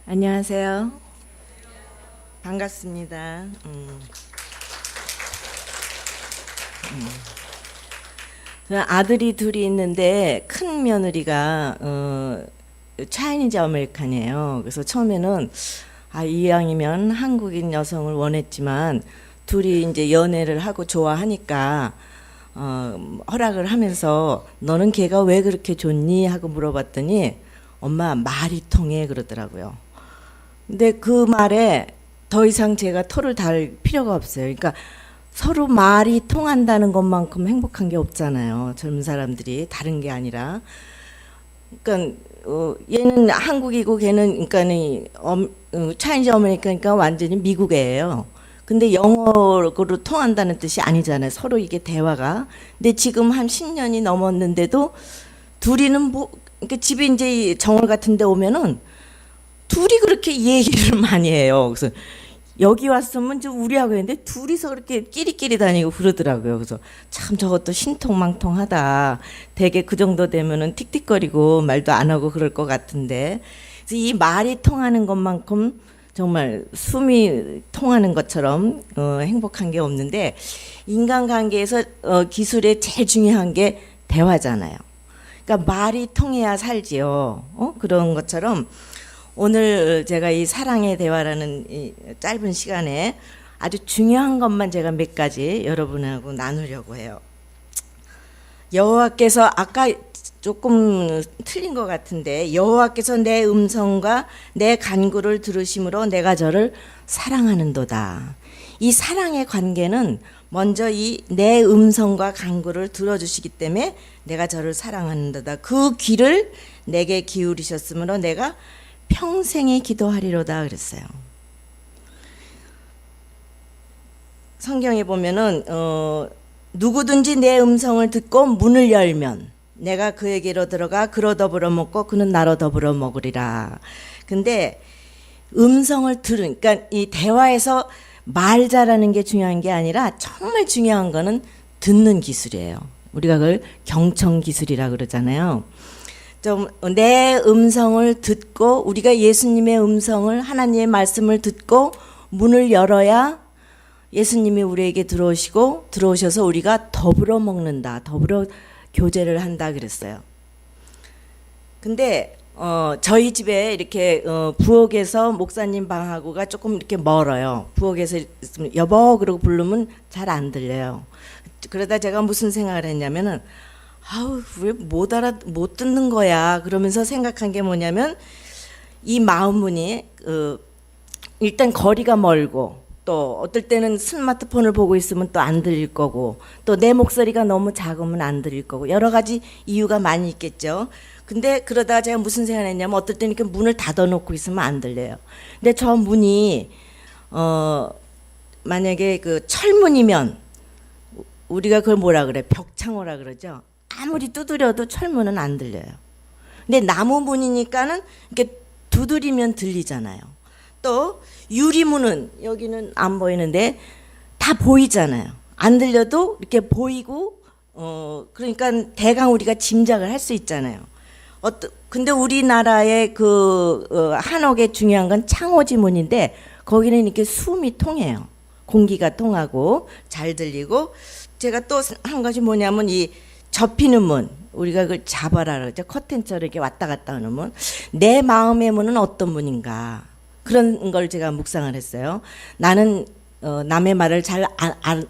안녕하세요. 반갑습니다. 저는 아들이 둘이 있는데 큰 며느리가 차이니즈 아메리칸이에요. 그래서 처음에는 이왕이면 한국인 여성을 원했지만 둘이 이제 연애를 하고 좋아하니까 허락을 하면서 너는 걔가 왜 그렇게 좋니? 하고 물어봤더니 엄마 말이 통해 그러더라고요. 근데 그 말에 더 이상 제가 토를 달 필요가 없어요. 그러니까 서로 말이 통한다는 것만큼 행복한 게 없잖아요. 젊은 사람들이 다른 게 아니라. 그러니까 얘는 한국이고 걔는 그러니까 차이니즈 어메리카니까 완전히 미국애예요. 근데 영어로 통한다는 뜻이 아니잖아요. 서로 이게 대화가. 근데 지금 한 10년이 넘었는데도 둘이는 뭐 그러니까 집에 이제 정월 같은 데 오면은 둘이 그렇게 얘기를 많이 해요. 그래서 여기 왔으면 좀 우리하고 했는데 둘이서 그렇게 끼리끼리 다니고 그러더라고요. 그래서 참 저것도 신통망통하다. 되게 그 정도 되면은 틱틱거리고 말도 안 하고 그럴 것 같은데. 그래서 이 말이 통하는 것만큼 정말 숨이 통하는 것처럼 행복한 게 없는데 인간관계에서 기술에 제일 중요한 게 대화잖아요. 그러니까 말이 통해야 살지요. 그런 것처럼 오늘 제가 이 사랑의 대화라는 이 짧은 시간에 아주 중요한 것만 제가 몇 가지 여러분하고 나누려고 해요. 여호와께서 아까 조금 틀린 것 같은데 여호와께서 내 음성과 내 간구를 들으심으로 내가 저를 사랑하는도다. 이 사랑의 관계는 먼저 이 내 음성과 간구를 들어주시기 때문에 내가 저를 사랑하는도다. 그 귀를 내게 기울이셨으므로 내가 평생에 기도하리로다 그랬어요. 성경에 보면은 누구든지 내 음성을 듣고 문을 열면 내가 그에게로 들어가 그로 더불어 먹고 그는 나로 더불어 먹으리라. 근데 음성을 그러니까 이 대화에서 말 잘하는 게 중요한 게 아니라 정말 중요한 거는 듣는 기술이에요. 우리가 그걸 경청 기술이라 그러잖아요. 좀 내 음성을 듣고 우리가 예수님의 음성을 하나님의 말씀을 듣고 문을 열어야 예수님이 우리에게 들어오셔서 우리가 더불어 먹는다. 더불어 교제를 한다 그랬어요. 근데 저희 집에 이렇게 부엌에서 목사님 방하고가 조금 이렇게 멀어요. 부엌에서 있으면 여보 그러고 부르면 잘 안 들려요. 그러다 제가 무슨 생각을 했냐면은 왜 못 듣는 거야 그러면서 생각한 게 뭐냐면 이 마음문이 일단 거리가 멀고 또 어떨 때는 스마트폰을 보고 있으면 또 안 들릴 거고 또 내 목소리가 너무 작으면 안 들릴 거고 여러 가지 이유가 많이 있겠죠. 근데 그러다가 제가 무슨 생각을 했냐면 어떨 때는 이렇게 문을 닫아놓고 있으면 안 들려요. 근데 저 문이 만약에 그 철문이면 우리가 그걸 뭐라 그래? 벽창호라 그러죠. 아무리 두드려도 철문은 안 들려요. 근데 나무 문이니까는 이렇게 두드리면 들리잖아요. 또 유리문은 여기는 안 보이는데 다 보이잖아요. 안 들려도 이렇게 보이고 그러니까 대강 우리가 짐작을 할 수 있잖아요. 근데 우리나라의 한옥의 중요한 건 창호지 문인데 거기는 이렇게 숨이 통해요. 공기가 통하고 잘 들리고 제가 또 한 가지 뭐냐면 이 접히는 문 우리가 그걸 잡아라 그러죠. 커튼처럼 이렇게 왔다 갔다 하는 문. 내 마음의 문은 어떤 문인가 그런 걸 제가 묵상을 했어요. 나는 남의 말을 잘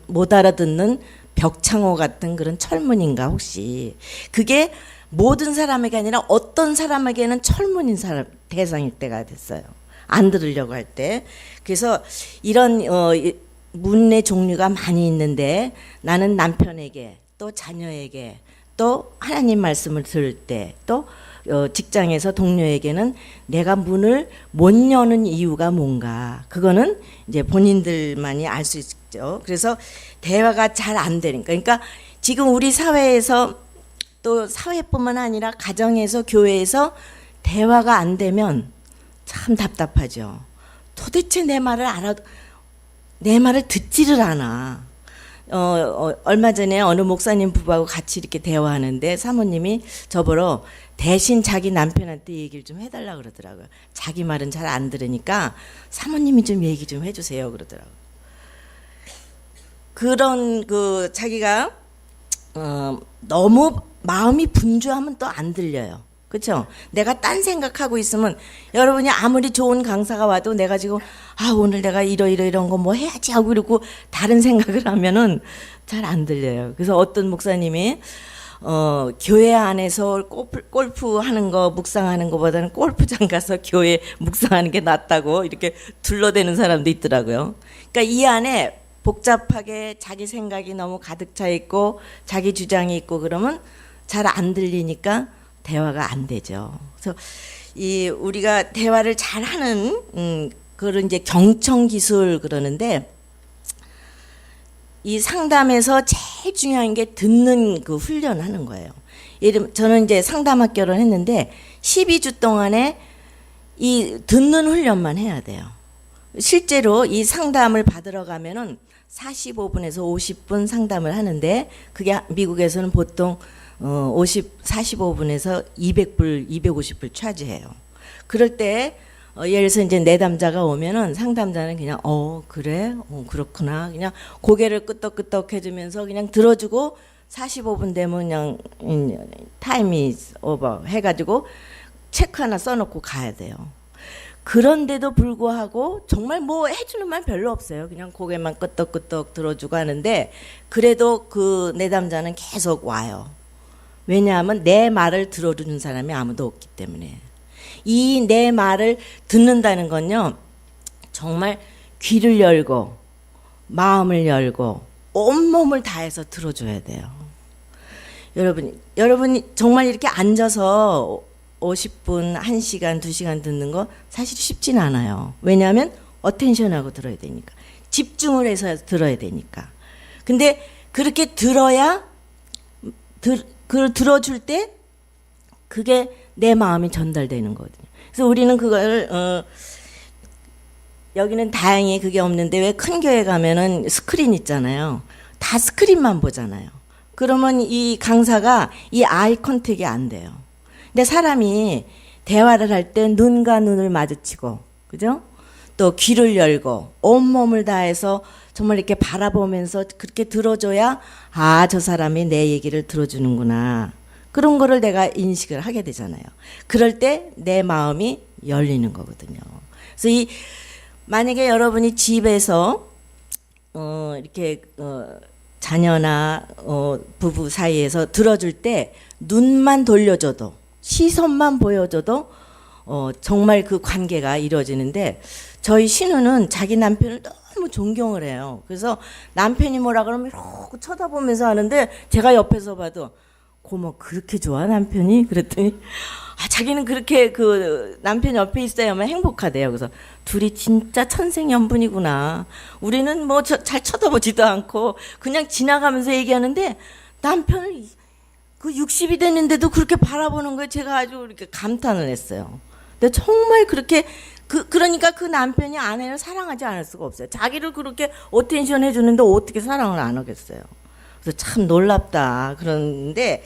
못 알아듣는 벽창호 같은 그런 철문인가 혹시 그게 모든 사람에게 아니라 어떤 사람에게는 철문인 대상일 때가 됐어요. 안 들으려고 할 때. 그래서 이런 문의 종류가 많이 있는데 나는 남편에게 또 자녀에게 또 하나님 말씀을 들을 때 또 직장에서 동료에게는 내가 문을 못 여는 이유가 뭔가 그거는 이제 본인들만이 알 수 있죠. 그래서 대화가 잘 안 되니까 그러니까 지금 우리 사회에서 또 사회뿐만 아니라 가정에서 교회에서 대화가 안 되면 참 답답하죠. 도대체 내 말을 듣지를 않아. 얼마 전에 어느 목사님 부부하고 같이 이렇게 대화하는데 사모님이 저보러 대신 자기 남편한테 얘기를 좀 해달라 그러더라고요. 자기 말은 잘 안 들으니까 사모님이 좀 얘기 좀 해주세요 그러더라고요. 그런 그 자기가 너무 마음이 분주하면 또 안 들려요. 그렇죠? 내가 딴 생각하고 있으면 여러분이 아무리 좋은 강사가 와도 내가 지금 오늘 내가 이런 거 뭐 해야지 하고 그러고 다른 생각을 하면은 잘 안 들려요. 그래서 어떤 목사님이 교회 안에서 골프 하는 거 묵상하는 거보다는 골프장 가서 교회 묵상하는 게 낫다고 이렇게 둘러대는 사람도 있더라고요. 그러니까 이 안에 복잡하게 자기 생각이 너무 가득 차 있고 자기 주장이 있고 그러면 잘 안 들리니까 대화가 안 되죠. 그래서 이 우리가 대화를 잘 하는 그런 이제 경청 기술 그러는데 이 상담에서 제일 중요한 게 듣는 그 훈련하는 거예요. 저는 이제 상담학교를 했는데 12주 동안에 이 듣는 훈련만 해야 돼요. 실제로 이 상담을 받으러 가면은 45분에서 50분 상담을 하는데 그게 미국에서는 보통 45분에서 200불, 250불 차지해요. 그럴 때 예를 들어서 이제 내담자가 오면은 상담자는 그냥 그래? 그렇구나. 그냥 고개를 끄덕끄덕 해주면서 그냥 들어주고 45분 되면 그냥 타임이 오버 해가지고 체크 하나 써놓고 가야 돼요. 그런데도 불구하고 정말 뭐 해주는 말 별로 없어요. 그냥 고개만 끄덕끄덕 들어주고 하는데 그래도 그 내담자는 계속 와요. 왜냐하면 내 말을 들어주는 사람이 아무도 없기 때문에. 이 내 말을 듣는다는 건요, 정말 귀를 열고 마음을 열고 온몸을 다해서 들어줘야 돼요. 여러분이 정말 이렇게 앉아서 50분, 1시간, 2시간 듣는 거 사실 쉽진 않아요. 왜냐하면 어텐션하고 들어야 되니까. 집중을 해서 들어야 되니까. 근데 그렇게 들어야 그걸 들어줄 때 그게 내 마음이 전달되는 거거든요. 그래서 우리는 그걸 여기는 다행히 그게 없는데 왜 큰 교회 가면은 스크린 있잖아요. 다 스크린만 보잖아요. 그러면 이 강사가 이 아이 컨택이 안 돼요. 근데 사람이 대화를 할 때 눈과 눈을 마주치고, 그죠? 또 귀를 열고 온몸을 다해서 정말 이렇게 바라보면서 그렇게 들어줘야 저 사람이 내 얘기를 들어주는구나. 그런 거를 내가 인식을 하게 되잖아요. 그럴 때 내 마음이 열리는 거거든요. 그래서 만약에 여러분이 집에서 이렇게 자녀나 부부 사이에서 들어줄 때 눈만 돌려줘도 시선만 보여줘도 정말 그 관계가 이루어지는데 저희 신우는 자기 남편을 너무 존경을 해요. 그래서 남편이 뭐라 그러면 이러고 쳐다보면서 하는데 제가 옆에서 봐도 고모 그렇게 좋아 남편이? 그랬더니 자기는 그렇게 그 남편 옆에 있어야만 행복하대요. 그래서 둘이 진짜 천생연분이구나. 우리는 뭐 잘 쳐다보지도 않고 그냥 지나가면서 얘기하는데 남편을 그 60이 됐는데도 그렇게 바라보는 거에 제가 아주 이렇게 감탄을 했어요. 근데 정말 그렇게 그러니까 그 남편이 아내를 사랑하지 않을 수가 없어요. 자기를 그렇게 어텐션 해주는데 어떻게 사랑을 안 하겠어요. 그래서 참 놀랍다. 그런데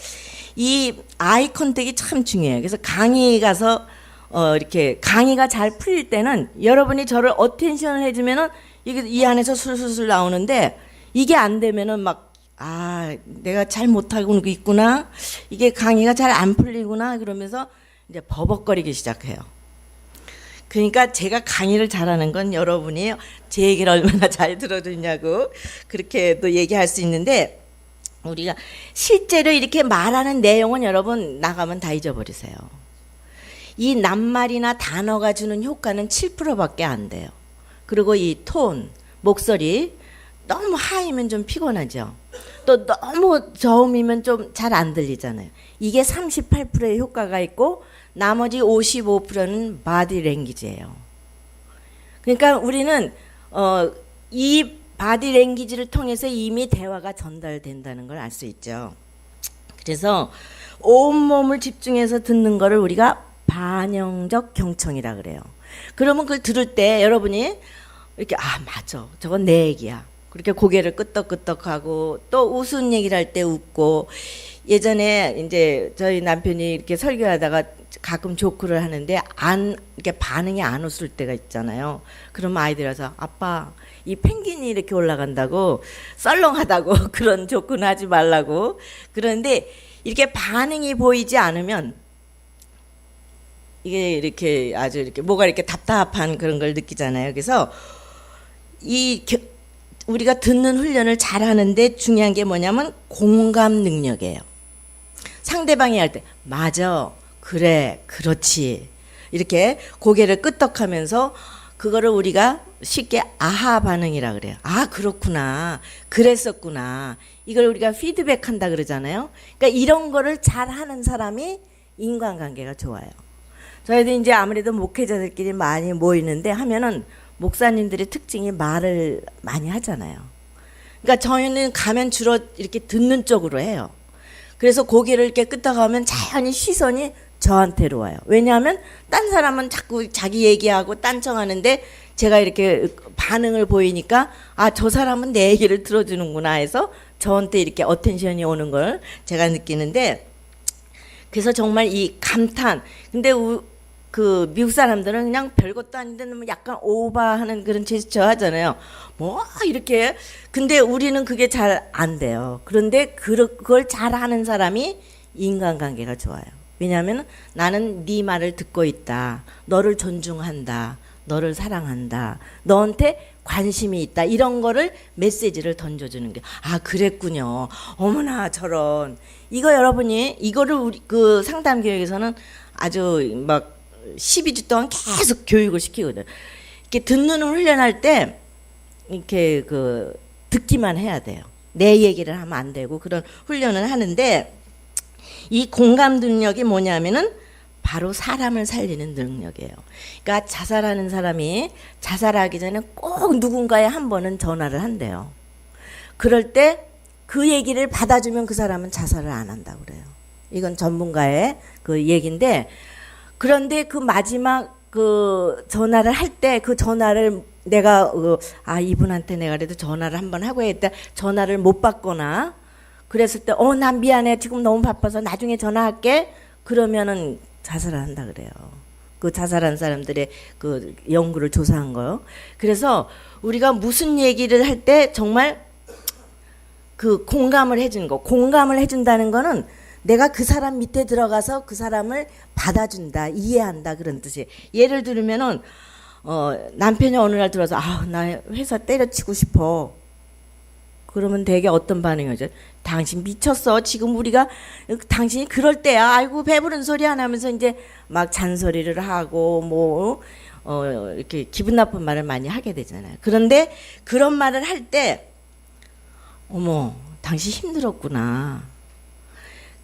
이 아이 컨택이 참 중요해요. 그래서 강의 가서 이렇게 강의가 잘 풀릴 때는 여러분이 저를 어텐션을 해주면은 이게 이 안에서 술술술 나오는데 이게 안 되면은 막 내가 잘 못하고 있구나. 이게 강의가 잘 안 풀리구나. 그러면서 이제 버벅거리기 시작해요. 그러니까 제가 강의를 잘하는 건 여러분이 제 얘기를 얼마나 잘 들어주냐고 그렇게 또 얘기할 수 있는데 우리가 실제로 이렇게 말하는 내용은 여러분 나가면 다 잊어버리세요. 이 낱말이나 단어가 주는 효과는 7%밖에 안 돼요. 그리고 이 톤, 목소리 너무 하이면 좀 피곤하죠. 또 너무 저음이면 좀 잘 안 들리잖아요. 이게 38%의 효과가 있고 나머지 55%는 바디 랭귀지예요. 그러니까 우리는 이 바디 랭귀지를 통해서 이미 대화가 전달된다는 걸 알 수 있죠. 그래서 온몸을 집중해서 듣는 거를 우리가 반영적 경청이라 그래요. 그러면 그걸 들을 때 여러분이 이렇게 맞아. 저건 내 얘기야. 그렇게 고개를 끄덕끄덕하고 또 우스운 얘기를 할 때 웃고 예전에 이제 저희 남편이 이렇게 설교하다가 가끔 조크를 하는데 이렇게 반응이 안 웃을 때가 있잖아요. 그러면 아이들이 와서 아빠 이 펭귄이 이렇게 올라간다고 썰렁하다고 그런 조크는 하지 말라고 그런데 이렇게 반응이 보이지 않으면 이게 이렇게 아주 이렇게 뭐가 이렇게 답답한 그런 걸 느끼잖아요. 그래서 우리가 듣는 훈련을 잘 하는데 중요한 게 뭐냐면 공감 능력이에요. 상대방이 할 때 맞아, 그래, 그렇지 이렇게 고개를 끄덕하면서 그거를 우리가 쉽게 아하 반응이라 그래요. 아 그렇구나, 그랬었구나. 이걸 우리가 피드백한다 그러잖아요. 그러니까 이런 거를 잘하는 사람이 인간관계가 좋아요. 저희도 이제 아무래도 목회자들끼리 많이 모이는데 하면은 목사님들의 특징이 말을 많이 하잖아요. 그러니까 저희는 가면 주로 이렇게 듣는 쪽으로 해요. 그래서 고개를 이렇게 끄덕하면 자연히 시선이 저한테로 와요. 왜냐하면 딴 사람은 자꾸 자기 얘기하고 딴청하는데 제가 이렇게 반응을 보이니까 아, 저 사람은 내 얘기를 들어주는구나 해서 저한테 이렇게 어텐션이 오는 걸 제가 느끼는데 그래서 정말 이 감탄. 근데 그 미국 사람들은 그냥 별것도 아닌데 너무 약간 오버하는 그런 제스처 하잖아요. 뭐 이렇게. 근데 우리는 그게 잘 안 돼요. 그런데 그걸 잘하는 사람이 인간관계가 좋아요. 왜냐하면 나는 네 말을 듣고 있다. 너를 존중한다. 너를 사랑한다. 너한테 관심이 있다. 이런 거를 메시지를 던져주는 게 아 그랬군요. 어머나 저런. 이거 여러분이 이거를 우리 그 상담 교육에서는 아주 막 12주 동안 계속 교육을 시키거든. 이렇게 듣는 훈련할 때 이렇게 그 듣기만 해야 돼요. 내 얘기를 하면 안 되고 그런 훈련을 하는데 이 공감 능력이 뭐냐면은 바로 사람을 살리는 능력이에요. 그러니까 자살하는 사람이 자살하기 전에 꼭 누군가에 한 번은 전화를 한대요. 그럴 때 그 얘기를 받아주면 그 사람은 자살을 안 한다고 그래요. 이건 전문가의 그 얘기인데 그런데 그 마지막 그 전화를 할 때 그 전화를 내가 아 이분한테 내가 그래도 전화를 한번 하고 했다 전화를 못 받거나 그랬을 때 난 미안해 지금 너무 바빠서 나중에 전화할게 그러면은 자살을 한다 그래요. 그 자살한 사람들의 그 연구를 조사한 거요. 그래서 우리가 무슨 얘기를 할 때 정말 그 공감을 해주는 거. 공감을 해준다는 거는 내가 그 사람 밑에 들어가서 그 사람을 받아준다, 이해한다 그런 뜻이에요. 예를 들면은 남편이 어느 날 들어서 나 회사 때려치고 싶어. 그러면 되게 어떤 반응이죠? 당신 미쳤어. 지금 우리가 당신이 그럴 때야. 아이고 배부른 소리 안 하면서 이제 막 잔소리를 하고 뭐 이렇게 기분 나쁜 말을 많이 하게 되잖아요. 그런데 그런 말을 할 때 어머 당신 힘들었구나.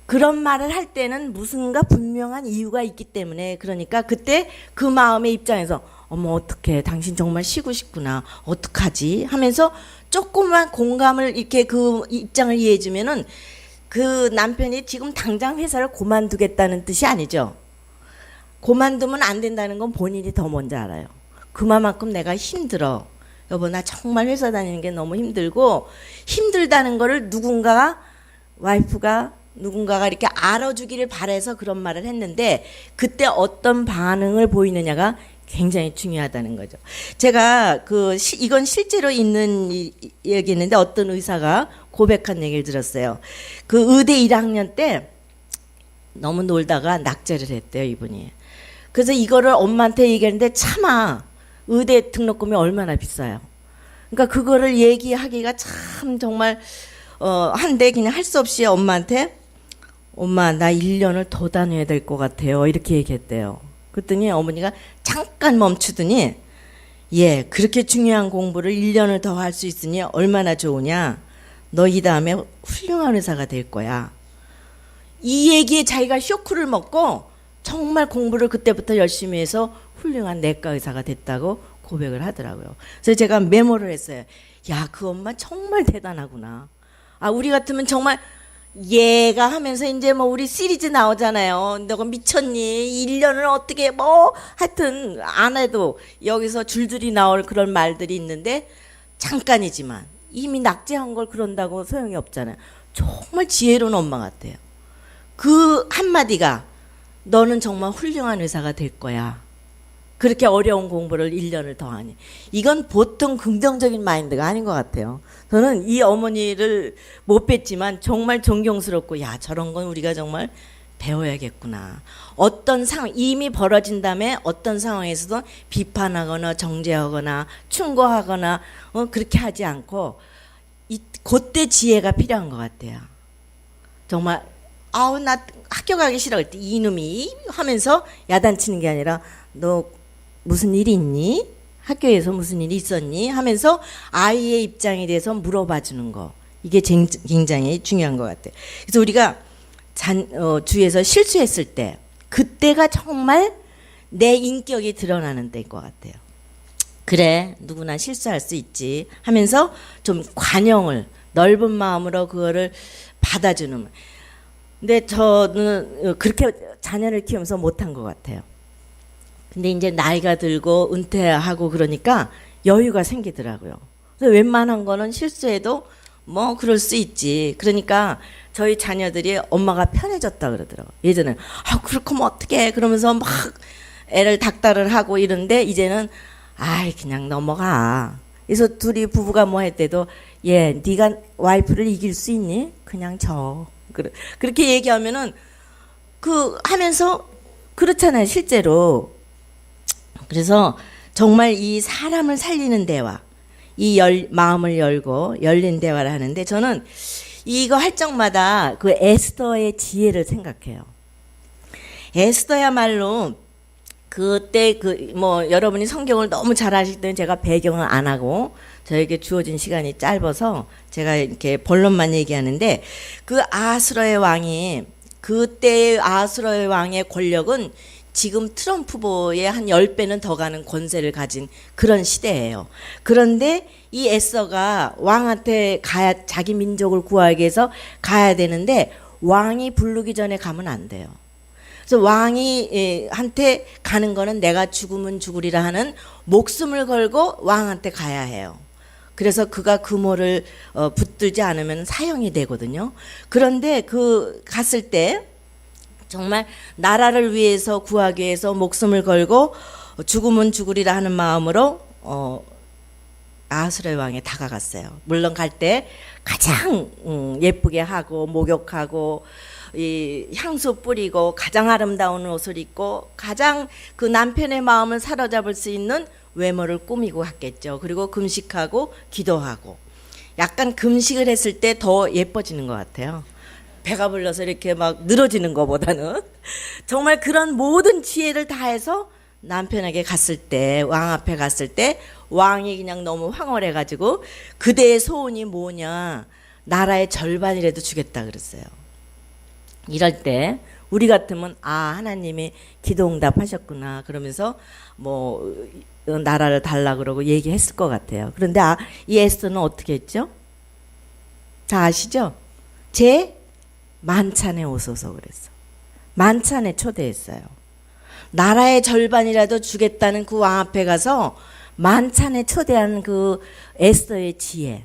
그런 말을 할 때는 무슨가 분명한 이유가 있기 때문에 그러니까 그때 그 마음의 입장에서 어머 어떡해 당신 정말 쉬고 싶구나 어떡하지 하면서 조금만 공감을 이렇게 그 입장을 이해해 주면은 그 남편이 지금 당장 회사를 그만두겠다는 뜻이 아니죠. 그만두면 안 된다는 건 본인이 더 먼저 알아요. 그만큼 내가 힘들어. 여보 나 정말 회사 다니는 게 너무 힘들고 힘들다는 거를 누군가가 이렇게 알아주기를 바라서 그런 말을 했는데 그때 어떤 반응을 보이느냐가 굉장히 중요하다는 거죠. 제가 이건 실제로 있는 얘기였는데 어떤 의사가 고백한 얘기를 들었어요. 그 의대 1학년 때 너무 놀다가 낙제를 했대요, 이분이. 그래서 이거를 엄마한테 얘기했는데 차마 의대 등록금이 얼마나 비싸요. 그러니까 그거를 얘기하기가 참 정말 한데 그냥 할 수 없이 엄마한테 엄마 나 1년을 더 다녀야 될 것 같아요. 이렇게 얘기했대요. 그랬더니 어머니가 잠깐 멈추더니 예 그렇게 중요한 공부를 1년을 더 할 수 있으니 얼마나 좋으냐. 너 이 다음에 훌륭한 의사가 될 거야. 이 얘기에 자기가 쇼크를 먹고 정말 공부를 그때부터 열심히 해서 훌륭한 내과 의사가 됐다고 고백을 하더라고요. 그래서 제가 메모를 했어요. 야, 그 엄마 정말 대단하구나. 우리 같으면 정말 얘가 하면서 이제 뭐 우리 시리즈 나오잖아요. 너가 미쳤니? 1년을 어떻게 하여튼 안 해도 여기서 줄줄이 나올 그런 말들이 있는데 잠깐이지만 이미 낙제한 걸 그런다고 소용이 없잖아요. 정말 지혜로운 엄마 같아요. 그 한마디가 너는 정말 훌륭한 의사가 될 거야. 그렇게 어려운 공부를 1년을 더 하니. 이건 보통 긍정적인 마인드가 아닌 것 같아요. 저는 이 어머니를 못 뵀지만 정말 존경스럽고, 야, 저런 건 우리가 정말 배워야겠구나. 어떤 상황, 이미 벌어진 다음에 어떤 상황에서도 비판하거나 정죄하거나 충고하거나 그렇게 하지 않고, 그때 지혜가 필요한 것 같아요. 정말 아우 나 학교 가기 싫어 그때 이놈이 하면서 야단치는 게 아니라 너 무슨 일이 있니? 학교에서 무슨 일이 있었니? 하면서 아이의 입장에 대해서 물어봐 주는 거. 이게 굉장히 중요한 것 같아요. 그래서 우리가 주위에서 실수했을 때 그때가 정말 내 인격이 드러나는 때인 것 같아요. 그래, 누구나 실수할 수 있지 하면서 좀 관용을 넓은 마음으로 그거를 받아주는. 근데 저는 그렇게 자녀를 키우면서 못한 것 같아요. 근데 이제 나이가 들고 은퇴하고 그러니까 여유가 생기더라고요. 그래서 웬만한 거는 실수해도 뭐 그럴 수 있지. 그러니까 저희 자녀들이 엄마가 편해졌다 그러더라고요. 예전에는 그렇게 하면 어떡해 그러면서 막 애를 닥달을 하고 이런데 이제는 아이 그냥 넘어가. 그래서 둘이 부부가 뭐 했대도 네가 와이프를 이길 수 있니? 그냥 져. 그렇게 얘기하면은 하면서 그렇잖아요 실제로. 그래서 정말 이 사람을 살리는 대화, 마음을 열고 열린 대화를 하는데 저는 이거 할 적마다 그 에스더의 지혜를 생각해요. 에스더야말로 그때 여러분이 성경을 너무 잘 아시기 때문에 제가 배경을 안 하고 저에게 주어진 시간이 짧아서 제가 이렇게 본론만 얘기하는데 그 아하수라의 왕이 그때의 아하수라의 왕의 권력은 지금 트럼프 후보의 한 10배는 더 가는 권세를 가진 그런 시대예요. 그런데 이 에스더가 왕한테 자기 민족을 구하기 위해서 가야 되는데 왕이 부르기 전에 가면 안 돼요. 그래서 왕이 한테 가는 거는 내가 죽으면 죽으리라 하는 목숨을 걸고 왕한테 가야 해요. 그래서 그가 금호를 붙들지 않으면 사형이 되거든요. 그런데 갔을 때 정말 나라를 위해서 구하기 위해서 목숨을 걸고 죽으면 죽으리라 하는 마음으로 아하수라의 왕에 다가갔어요. 물론 갈 때 가장 예쁘게 하고 목욕하고 이 향수 뿌리고 가장 아름다운 옷을 입고 가장 그 남편의 마음을 사로잡을 수 있는 외모를 꾸미고 갔겠죠. 그리고 금식하고 기도하고 약간 금식을 했을 때 더 예뻐지는 것 같아요. 배가 불러서 이렇게 막 늘어지는 것보다는 정말 그런 모든 지혜를 다해서 남편에게 갔을 때, 왕 앞에 갔을 때 왕이 그냥 너무 황홀해가지고 그대의 소원이 뭐냐, 나라의 절반이라도 주겠다 그랬어요. 이럴 때 우리 같으면 하나님이 기도응답 하셨구나 그러면서 나라를 달라 그러고 얘기했을 것 같아요. 그런데 이 에스더는 어떻게 했죠? 다 아시죠? 제 만찬에 오소서 그랬어. 만찬에 초대했어요. 나라의 절반이라도 주겠다는 그 왕 앞에 가서 만찬에 초대한 그 에스더의 지혜.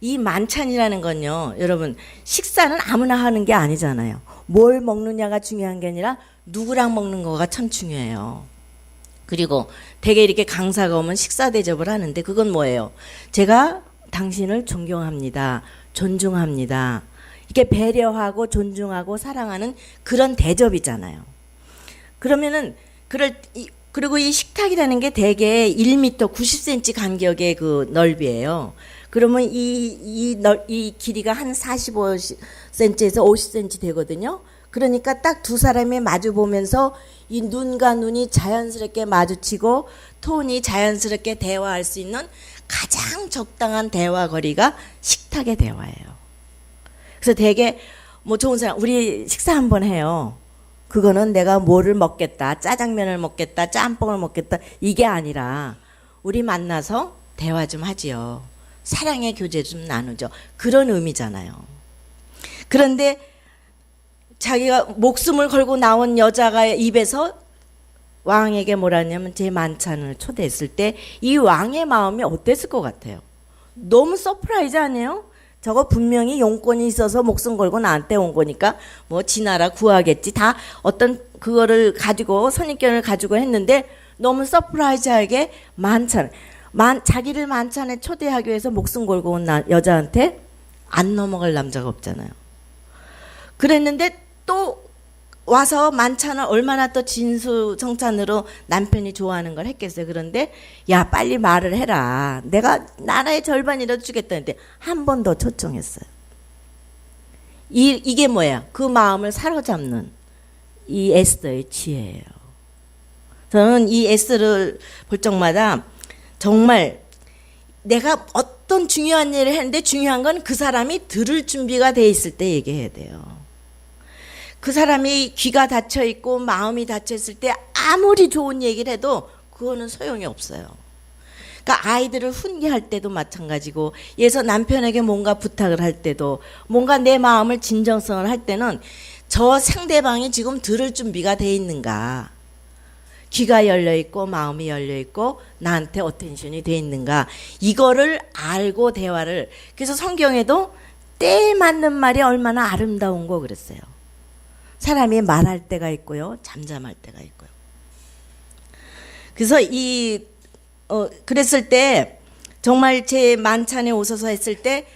이 만찬이라는 건요, 여러분, 식사는 아무나 하는 게 아니잖아요. 뭘 먹느냐가 중요한 게 아니라 누구랑 먹는 거가 참 중요해요. 그리고 되게 이렇게 강사가 오면 식사 대접을 하는데 그건 뭐예요? 제가 당신을 존경합니다. 존중합니다. 이렇게 배려하고 존중하고 사랑하는 그런 대접이잖아요. 그러면은 그리고 이 식탁이라는 게 대개 1m 90cm 간격의 그 넓이에요. 그러면 이 길이가 한 45cm에서 50cm 되거든요. 그러니까 딱 두 사람이 마주 보면서 이 눈과 눈이 자연스럽게 마주치고 톤이 자연스럽게 대화할 수 있는 가장 적당한 대화 거리가 식탁의 대화예요. 그래서 되게 좋은 사람, 우리 식사 한번 해요. 그거는 내가 뭐를 먹겠다, 짜장면을 먹겠다, 짬뽕을 먹겠다, 이게 아니라 우리 만나서 대화 좀 하지요. 사랑의 교제 좀 나누죠. 그런 의미잖아요. 그런데 자기가 목숨을 걸고 나온 여자가 입에서 왕에게 뭐라 했냐면 제 만찬을 초대했을 때 이 왕의 마음이 어땠을 것 같아요? 너무 서프라이즈 아니에요? 저거 분명히 용건이 있어서 목숨 걸고 나한테 온 거니까 뭐 지나라 구하겠지. 다 어떤 그거를 가지고 선입견을 가지고 했는데 너무 서프라이즈하게 자기를 만찬에 초대하기 위해서 목숨 걸고 온 여자한테 안 넘어갈 남자가 없잖아요. 그랬는데 또 와서 만찬을 얼마나 또 진수성찬으로 남편이 좋아하는 걸 했겠어요. 그런데 야 빨리 말을 해라. 내가 나라의 절반이라도 주겠다는데 한 번 더 초청했어요. 이게 뭐야? 그 마음을 사로잡는 이 에스더의 지혜예요. 저는 이 에스더를 볼 적마다 정말 내가 어떤 중요한 일을 했는데 중요한 건 그 사람이 들을 준비가 돼 있을 때 얘기해야 돼요. 그 사람이 귀가 닫혀 있고 마음이 닫혀 있을 때 아무리 좋은 얘기를 해도 그거는 소용이 없어요. 그러니까 아이들을 훈계할 때도 마찬가지고 예서 남편에게 뭔가 부탁을 할 때도 뭔가 내 마음을 진정성을 할 때는 저 상대방이 지금 들을 준비가 돼 있는가, 귀가 열려 있고 마음이 열려 있고 나한테 어텐션이 돼 있는가, 이거를 알고 대화를. 그래서 성경에도 때에 맞는 말이 얼마나 아름다운 거 그랬어요. 사람이 말할 때가 있고요, 잠잠할 때가 있고요. 그래서 그랬을 때 정말 제 만찬에 오셔서 했을 때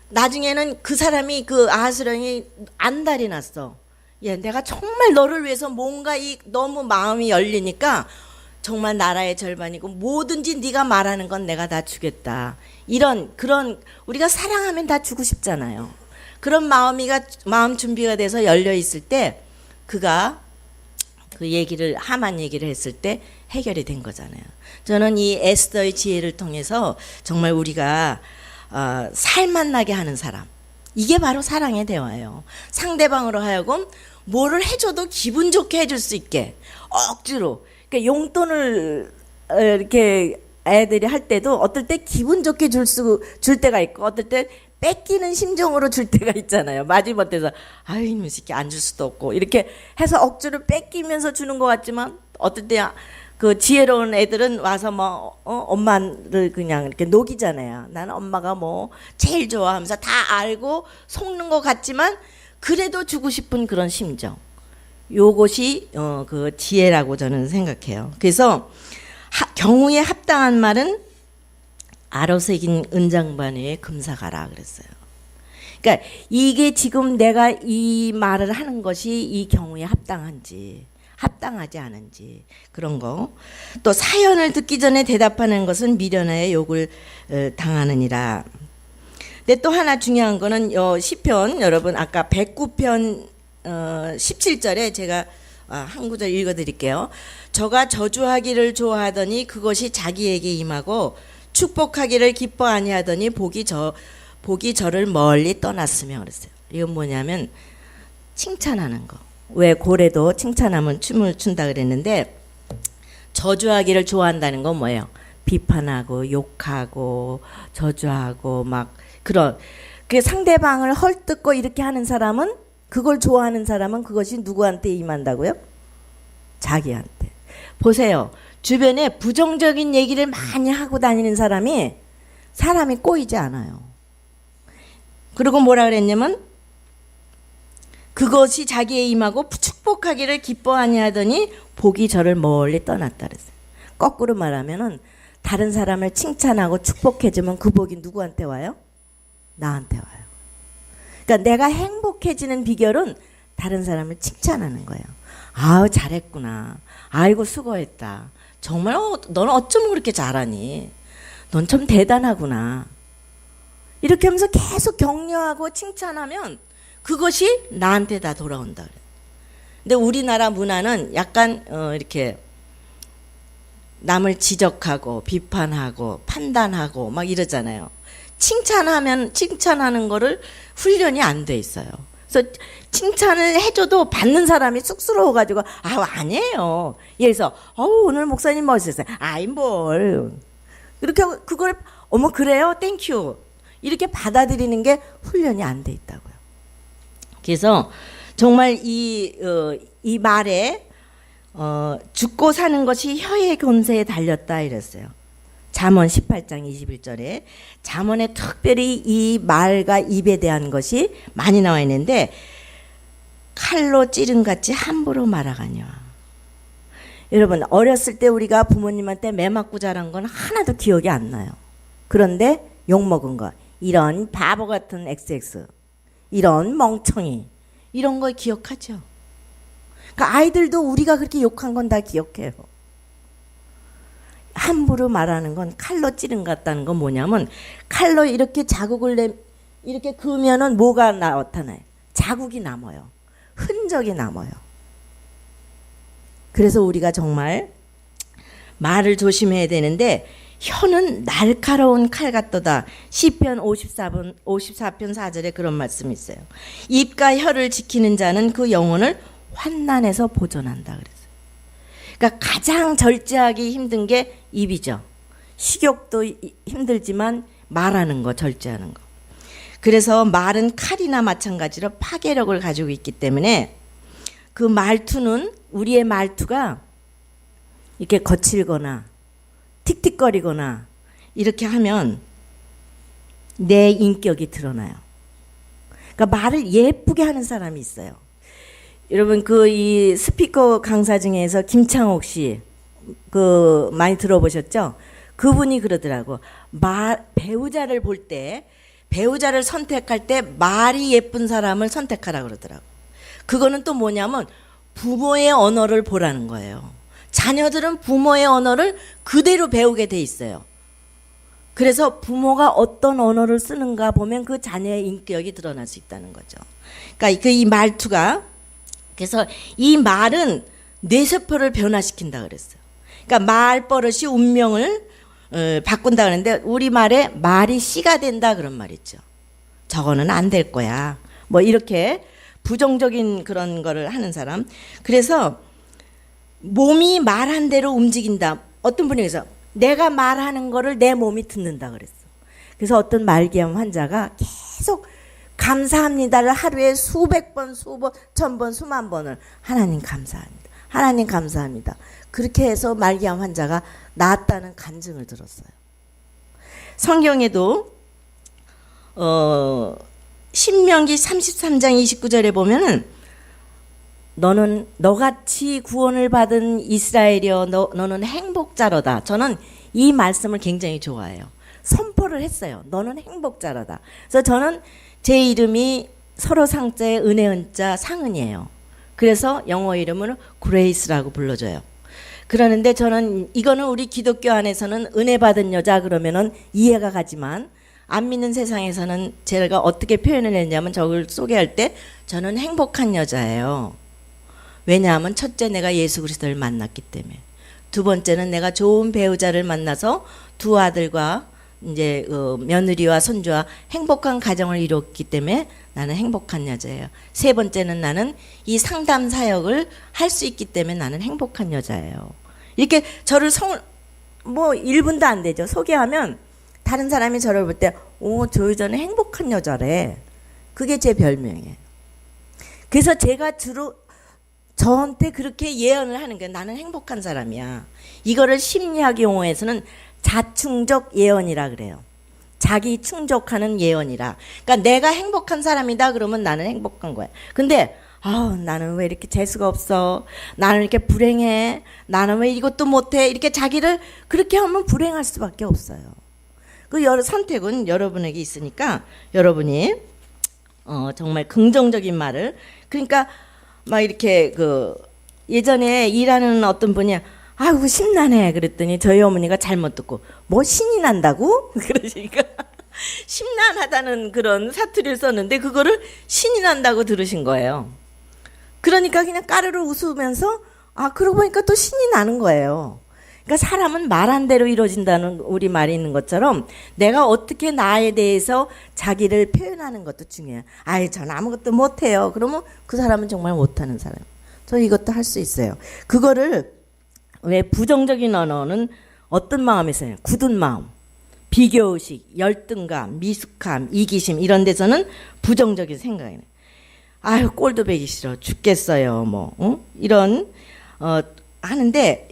나중에는 그 사람이 그 아하스령이 안달이 났어. 예, 내가 정말 너를 위해서 뭔가 너무 마음이 열리니까 정말 나라의 절반이고 뭐든지 네가 말하는 건 내가 다 주겠다. 그런 우리가 사랑하면 다 주고 싶잖아요. 그런 마음 준비가 돼서 열려 있을 때 그가 그 하만 얘기를 했을 때 해결이 된 거잖아요. 저는 이 에스더의 지혜를 통해서 정말 우리가 살맛나게 하는 사람, 이게 바로 사랑의 대화예요. 상대방으로 하여금 뭐를 해줘도 기분 좋게 해줄 수 있게 억지로. 그러니까 용돈을 이렇게 애들이 할 때도 어떨 때 기분 좋게 줄 때가 있고 어떨 때 뺏기는 심정으로 줄 때가 있잖아요. 마지못해서 아유 이놈 새끼 안 줄 수도 없고 이렇게 해서 억지로 뺏기면서 주는 것 같지만 어떨 때 그 지혜로운 애들은 와서 뭐 엄마를 그냥 이렇게 녹이잖아요. 나는 엄마가 뭐 제일 좋아하면서 다 알고 속는 것 같지만 그래도 주고 싶은 그런 심정. 요것이 그 지혜라고 저는 생각해요. 그래서 경우에 합당한 말은 아로새긴 은장반위에 금사가라 그랬어요. 그러니까 이게 지금 내가 이 말을 하는 것이 이 경우에 합당한지 합당하지 않은지 그런 거. 또 사연을 듣기 전에 대답하는 것은 미련의 욕을 당하느니라. 근데 또 하나 중요한 거는 시편 여러분 아까 109편 17절에 제가 한 구절 읽어드릴게요. 저가 저주하기를 좋아하더니 그것이 자기에게 임하고 축복하기를 기뻐 아니하더니 복이 저를 멀리 떠났으며 그랬어요. 이건 뭐냐면 칭찬하는 거. 왜 고래도 칭찬하면 춤을 춘다 그랬는데 저주하기를 좋아한다는 건 뭐예요? 비판하고 욕하고 저주하고 막 그런 그 상대방을 헐뜯고 이렇게 하는 사람은 그걸 좋아하는 사람은 그것이 누구한테 임한다고요? 자기한테. 보세요. 주변에 부정적인 얘기를 많이 하고 다니는 사람이 꼬이지 않아요. 그리고 뭐라 그랬냐면 그것이 자기의 임하고 축복하기를 기뻐 아니하더니 복이 저를 멀리 떠났다 그랬어요. 거꾸로 말하면은 다른 사람을 칭찬하고 축복해주면 그 복이 누구한테 와요? 나한테 와요. 그러니까 내가 행복해지는 비결은 다른 사람을 칭찬하는 거예요. 아우 잘했구나. 아이고 수고했다. 정말 너는 어쩜 그렇게 잘하니? 넌 참 대단하구나. 이렇게 하면서 계속 격려하고 칭찬하면 그것이 나한테 다 돌아온다 그래요. 근데 우리나라 문화는 약간 이렇게 남을 지적하고 비판하고 판단하고 막 이러잖아요. 칭찬하는 거를 훈련이 안 돼 있어요. 그래서 칭찬을 해줘도 받는 사람이 쑥스러워가지고 아니에요. 예를 들어서 오늘 목사님 멋있었어요. 아이 뭘 이렇게 그걸 어머 그래요? 땡큐 이렇게 받아들이는 게 훈련이 안 돼 있다고요. 그래서 정말 이 말에 죽고 사는 것이 혀의 권세에 달렸다 이랬어요. 잠언 18장 21절에 잠언에 특별히 이 말과 입에 대한 것이 많이 나와 있는데 칼로 찌른같이 함부로 말하가니와. 여러분 어렸을 때 우리가 부모님한테 매 맞고 자란 건 하나도 기억이 안 나요. 그런데 욕먹은 거 이런 바보 같은 XX 이런 멍청이 이런 거 기억하죠. 그러니까 아이들도 우리가 그렇게 욕한 건 다 기억해요. 함부로 말하는 건 칼로 찌른 것 같다는 건 뭐냐면 칼로 이렇게 자국을 이렇게 그으면은 뭐가 나타나요? 자국이 남아요. 흔적이 남아요. 그래서 우리가 정말 말을 조심해야 되는데 혀는 날카로운 칼 같도다. 시편 54편 4절에 그런 말씀이 있어요. 입과 혀를 지키는 자는 그 영혼을 환난에서 보존한다 그랬어요. 그러니까 가장 절제하기 힘든 게 입이죠. 식욕도 힘들지만 말하는 거, 절제하는 거. 그래서 말은 칼이나 마찬가지로 파괴력을 가지고 있기 때문에 그 말투는 우리의 말투가 이렇게 거칠거나 틱틱거리거나 이렇게 하면 내 인격이 드러나요. 그러니까 말을 예쁘게 하는 사람이 있어요. 여러분 그 이 스피커 강사 중에서 김창옥 씨 그 많이 들어보셨죠? 그분이 그러더라고. 배우자를 볼 때 배우자를 선택할 때 말이 예쁜 사람을 선택하라 그러더라고. 그거는 또 뭐냐면 부모의 언어를 보라는 거예요. 자녀들은 부모의 언어를 그대로 배우게 돼 있어요. 그래서 부모가 어떤 언어를 쓰는가 보면 그 자녀의 인격이 드러날 수 있다는 거죠. 그러니까 그 이 말투가 그래서 이 말은 뇌세포를 변화시킨다 그랬어요. 그러니까 말버릇이 운명을 바꾼다 그러는데 우리말에 말이 씨가 된다 그런 말 있죠. 저거는 안 될 거야. 뭐 이렇게 부정적인 그런 거를 하는 사람. 그래서 몸이 말한 대로 움직인다. 어떤 분이 그래서 내가 말하는 거를 내 몸이 듣는다 그랬어. 그래서 어떤 말기암 환자가 계속 감사합니다를 하루에 수백 번, 수번, 천 번, 수만 번을 하나님 감사합니다. 하나님 감사합니다. 그렇게 해서 말기암 환자가 나았다는 간증을 들었어요. 성경에도 신명기 33장 29절에 보면은 너는 너같이 구원을 받은 이스라엘이여 너는 행복자로다. 저는 이 말씀을 굉장히 좋아해요. 선포를 했어요. 너는 행복자로다. 그래서 저는 제 이름이 서로 상자의 은혜 은자 상은이에요. 그래서 영어 이름은 그레이스라고 불러줘요. 그러는데 저는 이거는 우리 기독교 안에서는 은혜 받은 여자 그러면은 이해가 가지만 안 믿는 세상에서는 제가 어떻게 표현을 했냐면 저걸 소개할 때 저는 행복한 여자예요. 왜냐하면 첫째 내가 예수 그리스도를 만났기 때문에, 두 번째는 내가 좋은 배우자를 만나서 두 아들과 이제 며느리와 손주와 행복한 가정을 이뤘기 때문에 나는 행복한 여자예요. 세 번째는 나는 이 상담 사역을 할 수 있기 때문에 나는 행복한 여자예요. 이렇게 저를 뭐 1분도 안 되죠. 소개하면 다른 사람이 저를 볼 때 저 여자는 행복한 여자래. 그게 제 별명이에요. 그래서 제가 주로 저한테 그렇게 예언을 하는 거예요. 나는 행복한 사람이야. 이거를 심리학 용어에서는 자충적 예언이라 그래요. 자기 충족하는 예언이라. 그러니까 내가 행복한 사람이다 그러면 나는 행복한 거야. 근데 나는 왜 이렇게 재수가 없어? 나는 이렇게 불행해? 나는 왜 이것도 못해? 이렇게 자기를 그렇게 하면 불행할 수밖에 없어요. 그 선택은 여러분에게 있으니까 여러분이 정말 긍정적인 말을, 그러니까 막 이렇게 예전에 일하는 어떤 분이 아이고 심란해 그랬더니 저희 어머니가 잘못 듣고 뭐 신이 난다고? 그러시니까 심란하다는 그런 사투리를 썼는데 그거를 신이 난다고 들으신 거예요. 그러니까 그냥 까르르 웃으면서 그러고 보니까 또 신이 나는 거예요. 그러니까 사람은 말한 대로 이루어진다는 우리 말이 있는 것처럼 내가 어떻게 나에 대해서 자기를 표현하는 것도 중요해요. 전 아무것도 못해요. 그러면 그 사람은 정말 못하는 사람. 저 이것도 할 수 있어요. 그거를 왜 부정적인 언어는 어떤 마음에서요? 굳은 마음, 비교의식, 열등감, 미숙함, 이기심 이런 데서는 부정적인 생각이네. 꼴도 배기 싫어 죽겠어요. 이런 하는데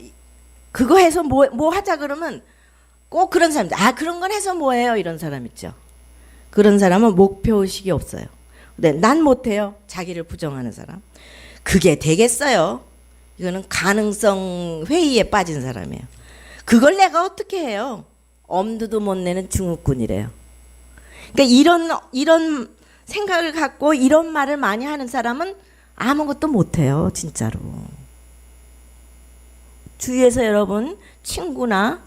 그거 해서 뭐 하자 그러면 꼭 그런 사람, 그런 건 해서 뭐해요? 이런 사람 있죠. 그런 사람은 목표의식이 없어요. 네, 난 못해요. 자기를 부정하는 사람. 그게 되겠어요? 이거는 가능성 회의에 빠진 사람이에요. 그걸 내가 어떻게 해요? 엄두도 못 내는 증후군이래요. 그러니까 이런 생각을 갖고 이런 말을 많이 하는 사람은 아무것도 못해요. 진짜로. 주위에서 여러분 친구나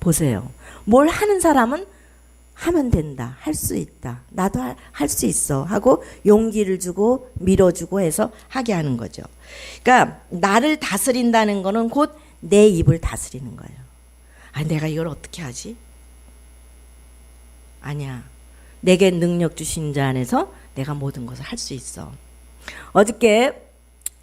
보세요. 뭘 하는 사람은 하면 된다. 할 수 있다. 나도 할 수 있어. 하고 용기를 주고 밀어주고 해서 하게 하는 거죠. 그러니까 나를 다스린다는 거는 곧 내 입을 다스리는 거예요. 내가 이걸 어떻게 하지? 아니야. 내게 능력 주신 자 안에서 내가 모든 것을 할 수 있어. 어저께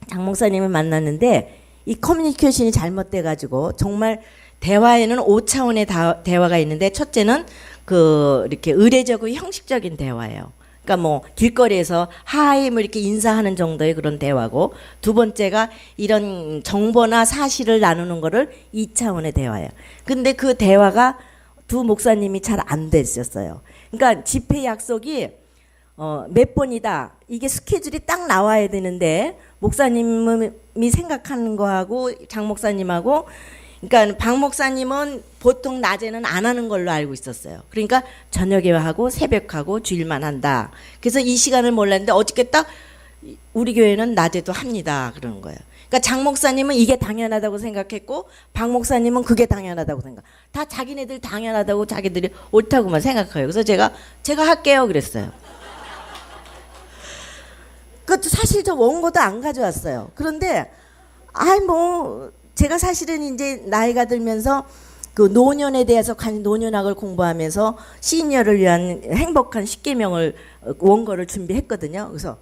장 목사님을 만났는데 이 커뮤니케이션이 잘못돼가지고 정말 대화에는 5차원의 대화가 있는데 첫째는 이렇게 의례적이고 형식적인 대화예요. 그러니까 뭐 길거리에서 하이 뭐 이렇게 인사하는 정도의 그런 대화고, 두 번째가 이런 정보나 사실을 나누는 거를 2차원의 대화예요. 근데 그 대화가 두 목사님이 잘 안 됐었어요. 그러니까 집회 약속이 몇 번이다. 이게 스케줄이 딱 나와야 되는데 목사님이 생각하는 거하고 장 목사님하고, 그러니까 박 목사님은 보통 낮에는 안 하는 걸로 알고 있었어요. 그러니까 저녁에 하고 새벽하고 주일만 한다. 그래서 이 시간을 몰랐는데 어저께 딱 우리 교회는 낮에도 합니다. 그러는 거예요. 그러니까 장 목사님은 이게 당연하다고 생각했고 박 목사님은 그게 당연하다고 생각. 다 자기네들 당연하다고 자기들이 옳다고만 생각해요. 그래서 제가 할게요 그랬어요. 그것도 사실 저 원고도 안 가져왔어요. 그런데 제가 사실은 이제 나이가 들면서 그 노년에 대해서 노년학을 공부하면서 시니어를 위한 행복한 10계명을 원고를 준비했거든요. 그래서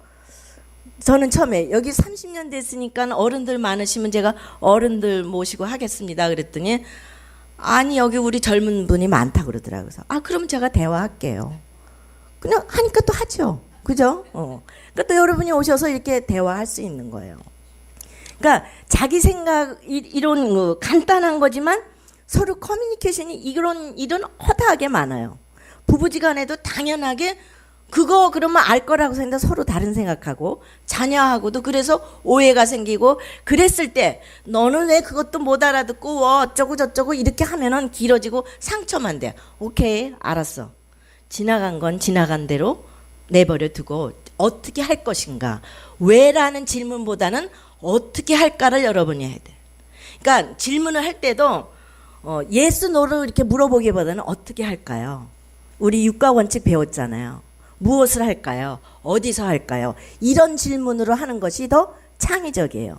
저는 처음에 여기 30년 됐으니까 어른들 많으시면 제가 어른들 모시고 하겠습니다. 그랬더니 아니 여기 우리 젊은 분이 많다 그러더라고요. 그래서 그럼 제가 대화할게요. 그냥 하니까 또 하죠. 그죠? 그러니까 또 여러분이 오셔서 이렇게 대화할 수 있는 거예요. 그러니까 자기 생각 이런 간단한 거지만 서로 커뮤니케이션이 이런 허다하게 많아요. 부부지간에도 당연하게 그거 그러면 알 거라고 생각해 서로 다른 생각하고, 자녀하고도 그래서 오해가 생기고, 그랬을 때 너는 왜 그것도 못 알아듣고 어쩌고 저쩌고 이렇게 하면은 길어지고 상처만 돼. 오케이 알았어. 지나간 건 지나간 대로 내버려 두고 어떻게 할 것인가, 왜라는 질문보다는 어떻게 할까를 여러분이 해야 돼. 그러니까 질문을 할 때도 예스 노를 이렇게 물어보기보다는 어떻게 할까요? 우리 육가 원칙 배웠잖아요. 무엇을 할까요? 어디서 할까요? 이런 질문으로 하는 것이 더 창의적이에요.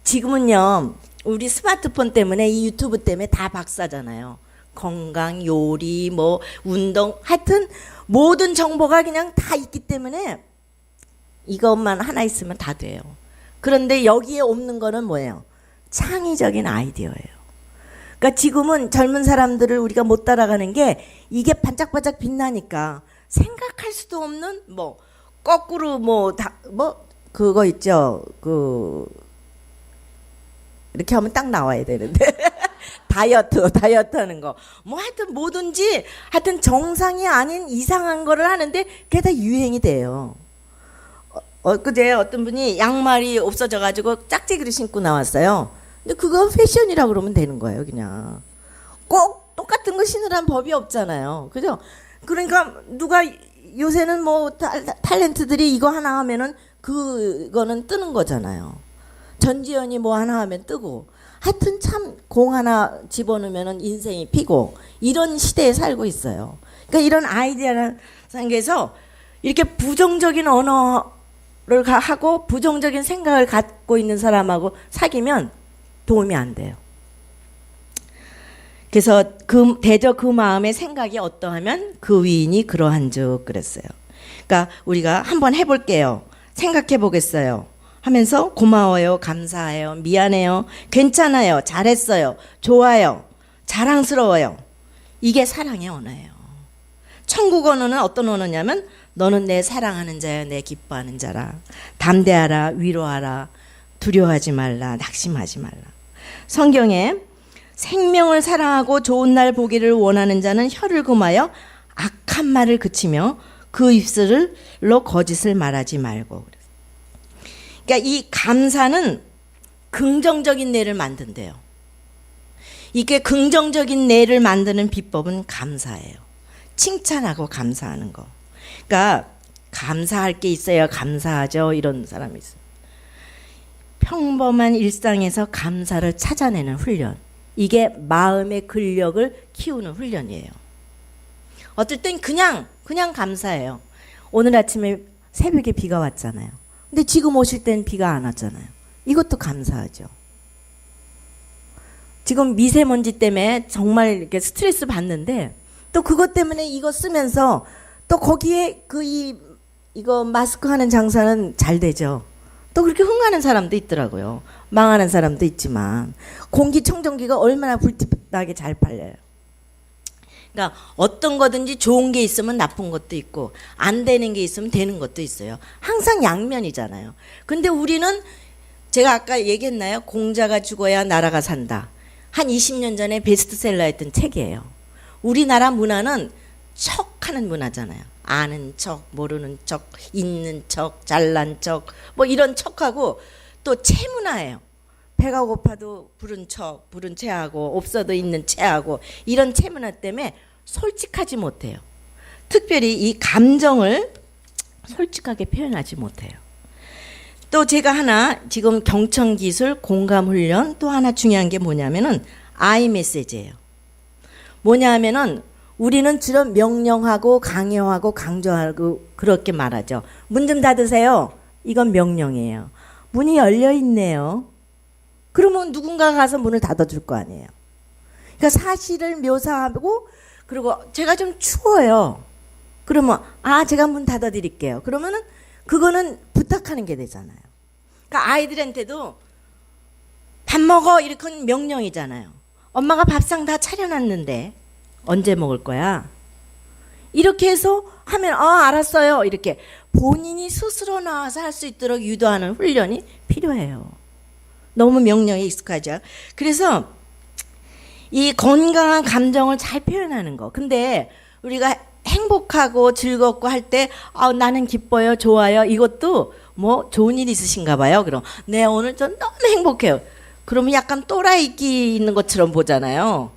지금은요 우리 스마트폰 때문에 이 유튜브 때문에 다 박사잖아요. 건강, 요리, 뭐 운동, 하여튼 모든 정보가 그냥 다 있기 때문에 이것만 하나 있으면 다 돼요. 그런데 여기에 없는 거는 뭐예요? 창의적인 아이디어예요. 그러니까 지금은 젊은 사람들을 우리가 못 따라가는 게 이게 반짝반짝 빛나니까 생각할 수도 없는 거꾸로 그거 있죠. 이렇게 하면 딱 나와야 되는데 다이어트 하는 거. 하여튼 뭐든지 하여튼 정상이 아닌 이상한 거를 하는데 그게 다 유행이 돼요. 그제 어떤 분이 양말이 없어져가지고 짝재기를 신고 나왔어요. 근데 그거 패션이라고 그러면 되는 거예요, 그냥. 꼭 똑같은 거 신으라는 법이 없잖아요. 그죠? 그러니까 누가 요새는 탤런트들이 이거 하나 하면은 그거는 뜨는 거잖아요. 전지현이 뭐 하나 하면 뜨고. 하여튼 참 공 하나 집어넣으면은 인생이 피고. 이런 시대에 살고 있어요. 그러니까 이런 아이디어라는 상에서 이렇게 부정적인 언어를 하고 부정적인 생각을 갖고 있는 사람하고 사귀면 도움이 안 돼요. 그래서 대저 그 마음의 생각이 어떠하면 그 위인이 그러한즉 그랬어요. 그러니까 우리가 한번 해볼게요. 생각해 보겠어요. 하면서 고마워요, 감사해요, 미안해요, 괜찮아요, 잘했어요, 좋아요, 자랑스러워요. 이게 사랑의 언어예요. 천국 언어는 어떤 언어냐면 너는 내 사랑하는 자야, 내 기뻐하는 자라. 담대하라, 위로하라, 두려워하지 말라, 낙심하지 말라. 성경에 생명을 사랑하고 좋은 날 보기를 원하는 자는 혀를 금하여 악한 말을 그치며 그 입술로 거짓을 말하지 말고. 그러니까 이 감사는 긍정적인 뇌를 만든대요. 이게 긍정적인 뇌를 만드는 비법은 감사예요. 칭찬하고 감사하는 거. 그러니까 감사할 게 있어야 감사하죠. 이런 사람이 있어요. 평범한 일상에서 감사를 찾아내는 훈련. 이게 마음의 근력을 키우는 훈련이에요. 어떨 땐 그냥 감사해요. 오늘 아침에 새벽에 비가 왔잖아요. 근데 지금 오실 땐 비가 안 왔잖아요. 이것도 감사하죠. 지금 미세먼지 때문에 정말 이렇게 스트레스 받는데 또 그것 때문에 이거 쓰면서 또 거기에 이거 마스크 하는 장사는 잘 되죠. 또 그렇게 흥하는 사람도 있더라고요. 망하는 사람도 있지만 공기청정기가 얼마나 불티나게 잘 팔려요. 그러니까 어떤 거든지 좋은 게 있으면 나쁜 것도 있고 안 되는 게 있으면 되는 것도 있어요. 항상 양면이잖아요. 근데 우리는 제가 아까 얘기했나요? 공자가 죽어야 나라가 산다. 한 20년 전에 베스트셀러였던 책이에요. 우리나라 문화는 척하는 문화잖아요. 아는 척, 모르는 척, 있는 척, 잘난 척, 뭐 이런 척하고 또 체문화예요. 배가 고파도 부른 척, 부른 체하고 없어도 있는 체하고 이런 체문화 때문에 솔직하지 못해요. 특별히 이 감정을 솔직하게 표현하지 못해요. 또 제가 하나 지금 경청기술 공감훈련 또 하나 중요한 게 뭐냐면은 아이메시지예요. 뭐냐 하면은 우리는 주로 명령하고 강요하고 강조하고 그렇게 말하죠. 문 좀 닫으세요. 이건 명령이에요. 문이 열려 있네요. 그러면 누군가가 가서 문을 닫아줄 거 아니에요. 그러니까 사실을 묘사하고 그리고 제가 좀 추워요. 그러면 제가 문 닫아드릴게요. 그러면은 그거는 부탁하는 게 되잖아요. 그러니까 아이들한테도 밥 먹어 이렇게 명령이잖아요. 엄마가 밥상 다 차려놨는데 언제 먹을 거야? 이렇게 해서 하면 알았어요. 이렇게 본인이 스스로 나와서 할 수 있도록 유도하는 훈련이 필요해요. 너무 명령에 익숙하죠. 그래서 이 건강한 감정을 잘 표현하는 거. 근데 우리가 행복하고 즐겁고 할 때 나는 기뻐요, 좋아요. 이것도 뭐 좋은 일 있으신가 봐요. 그럼 네, 오늘 전 너무 행복해요. 그러면 약간 또라이끼 있는 것처럼 보잖아요.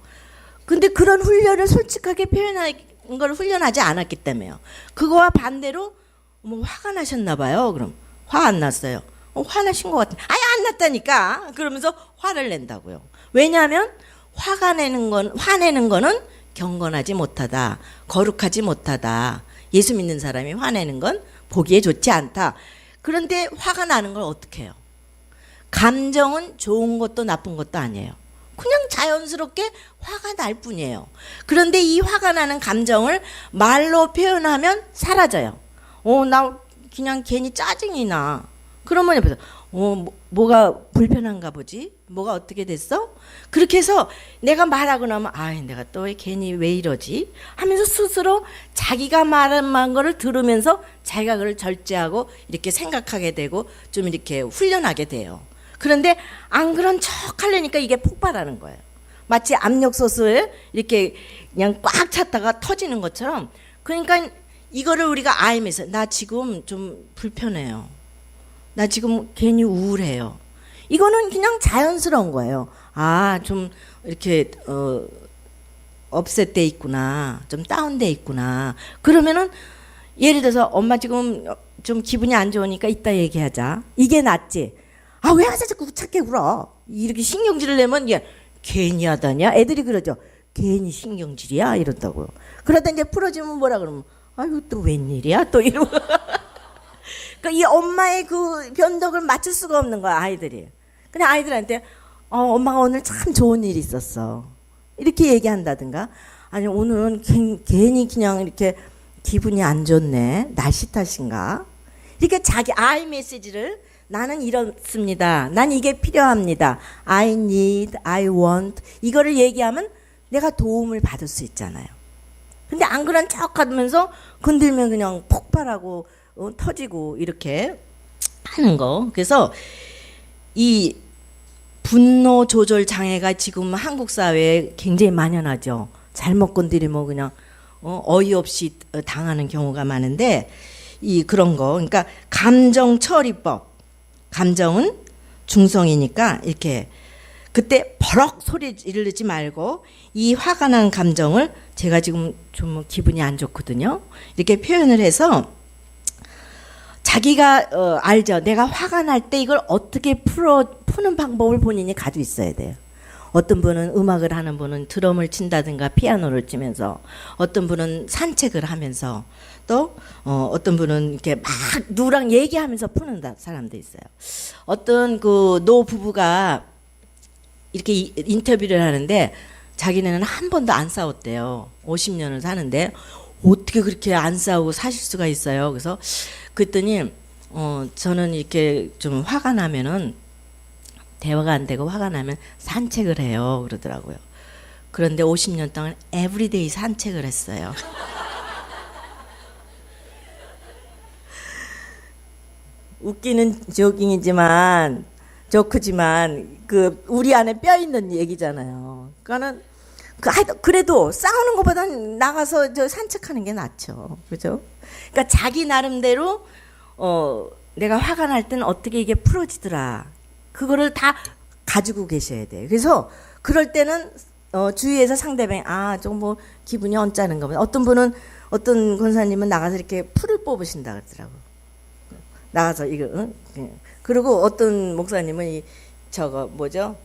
근데 그런 훈련을 솔직하게 표현하는 걸 훈련하지 않았기 때문에요. 그거와 반대로 뭐 화가 나셨나 봐요. 그럼 화 안 났어요. 화나신 것 같은데 안 났다니까. 그러면서 화를 낸다고요. 왜냐하면 화내는 거는 경건하지 못하다, 거룩하지 못하다. 예수 믿는 사람이 화내는 건 보기에 좋지 않다. 그런데 화가 나는 걸 어떻게 해요? 감정은 좋은 것도 나쁜 것도 아니에요. 그냥 자연스럽게 화가 날 뿐이에요. 그런데 이 화가 나는 감정을 말로 표현하면 사라져요. 나 그냥 괜히 짜증이 나. 그러면 옆에서 뭐가 불편한가 보지? 뭐가 어떻게 됐어? 그렇게 해서 내가 말하고 나면 내가 또 괜히 왜 이러지? 하면서 스스로 자기가 말한 거를 들으면서 자기가 그걸 절제하고 이렇게 생각하게 되고 좀 이렇게 훈련하게 돼요. 그런데 안 그런 척 하려니까 이게 폭발하는 거예요. 마치 압력솥을 이렇게 그냥 꽉 찼다가 터지는 것처럼. 그러니까 이거를 우리가 알면서 나 지금 좀 불편해요. 나 지금 괜히 우울해요. 이거는 그냥 자연스러운 거예요. 좀 이렇게 업셋돼 있구나. 좀 다운돼 있구나. 그러면은 예를 들어서 엄마 지금 좀 기분이 안 좋으니까 이따 얘기하자. 이게 낫지. 왜 자꾸 착해 굴어? 이렇게 신경질을 내면 괜히 하다냐? 애들이 그러죠. 괜히 신경질이야? 이런다고요. 그러다 이제 풀어지면 뭐라 그러면 또 웬일이야? 또 이러고. 그러니까 이 엄마의 그 변덕을 맞출 수가 없는 거야, 아이들이. 근데 아이들한테 엄마가 오늘 참 좋은 일이 있었어. 이렇게 얘기한다든가. 아니 오늘은 괜히 그냥 이렇게 기분이 안 좋네. 날씨 탓인가? 이렇게 자기 아이 메시지를 나는 이렇습니다. 난 이게 필요합니다. I need, I want. 이거를 얘기하면 내가 도움을 받을 수 있잖아요. 근데 안 그런 척 하면서 건들면 그냥 폭발하고 터지고 이렇게 하는 거. 그래서 이 분노 조절 장애가 지금 한국 사회에 굉장히 만연하죠. 잘못 건드리면 그냥 어이없이 당하는 경우가 많은데 이 그런 거 그러니까 감정 처리법. 감정은 중성이니까 이렇게 그때 버럭 소리 지르지 말고 이 화가 난 감정을 제가 지금 좀 기분이 안 좋거든요. 이렇게 표현을 해서 자기가 알죠. 내가 화가 날 때 이걸 어떻게 푸는 방법을 본인이 가지고 있어야 돼요. 어떤 분은 음악을 하는 분은 드럼을 친다든가 피아노를 치면서 어떤 분은 산책을 하면서 또 어떤 분은 이렇게 막 누구랑 얘기하면서 푸는 사람도 있어요. 어떤 그 노 부부가 이렇게 인터뷰를 하는데 자기네는 한 번도 안 싸웠대요. 50년을 사는데 어떻게 그렇게 안 싸우고 사실 수가 있어요. 그래서 그랬더니 저는 이렇게 좀 화가 나면은 대화가 안 되고 화가 나면 산책을 해요. 그러더라고요. 그런데 50년 동안 에브리데이 산책을 했어요. 웃기는 조크지만 그 우리 안에 뼈 있는 얘기잖아요. 그러니까는 그래도 싸우는 것보다는 나가서 저 산책하는 게 낫죠. 그죠? 그러니까 자기 나름대로 내가 화가 날 때는 어떻게 이게 풀어지더라. 그거를 다 가지고 계셔야 돼요. 그래서 그럴 때는 주위에서 상대방이 좀 뭐 기분이 언짢은가 보다. 어떤 권사님은 나가서 이렇게 풀을 뽑으신다 그러더라고. 나가서 이거 그리고 어떤 목사님은 저거 뭐죠?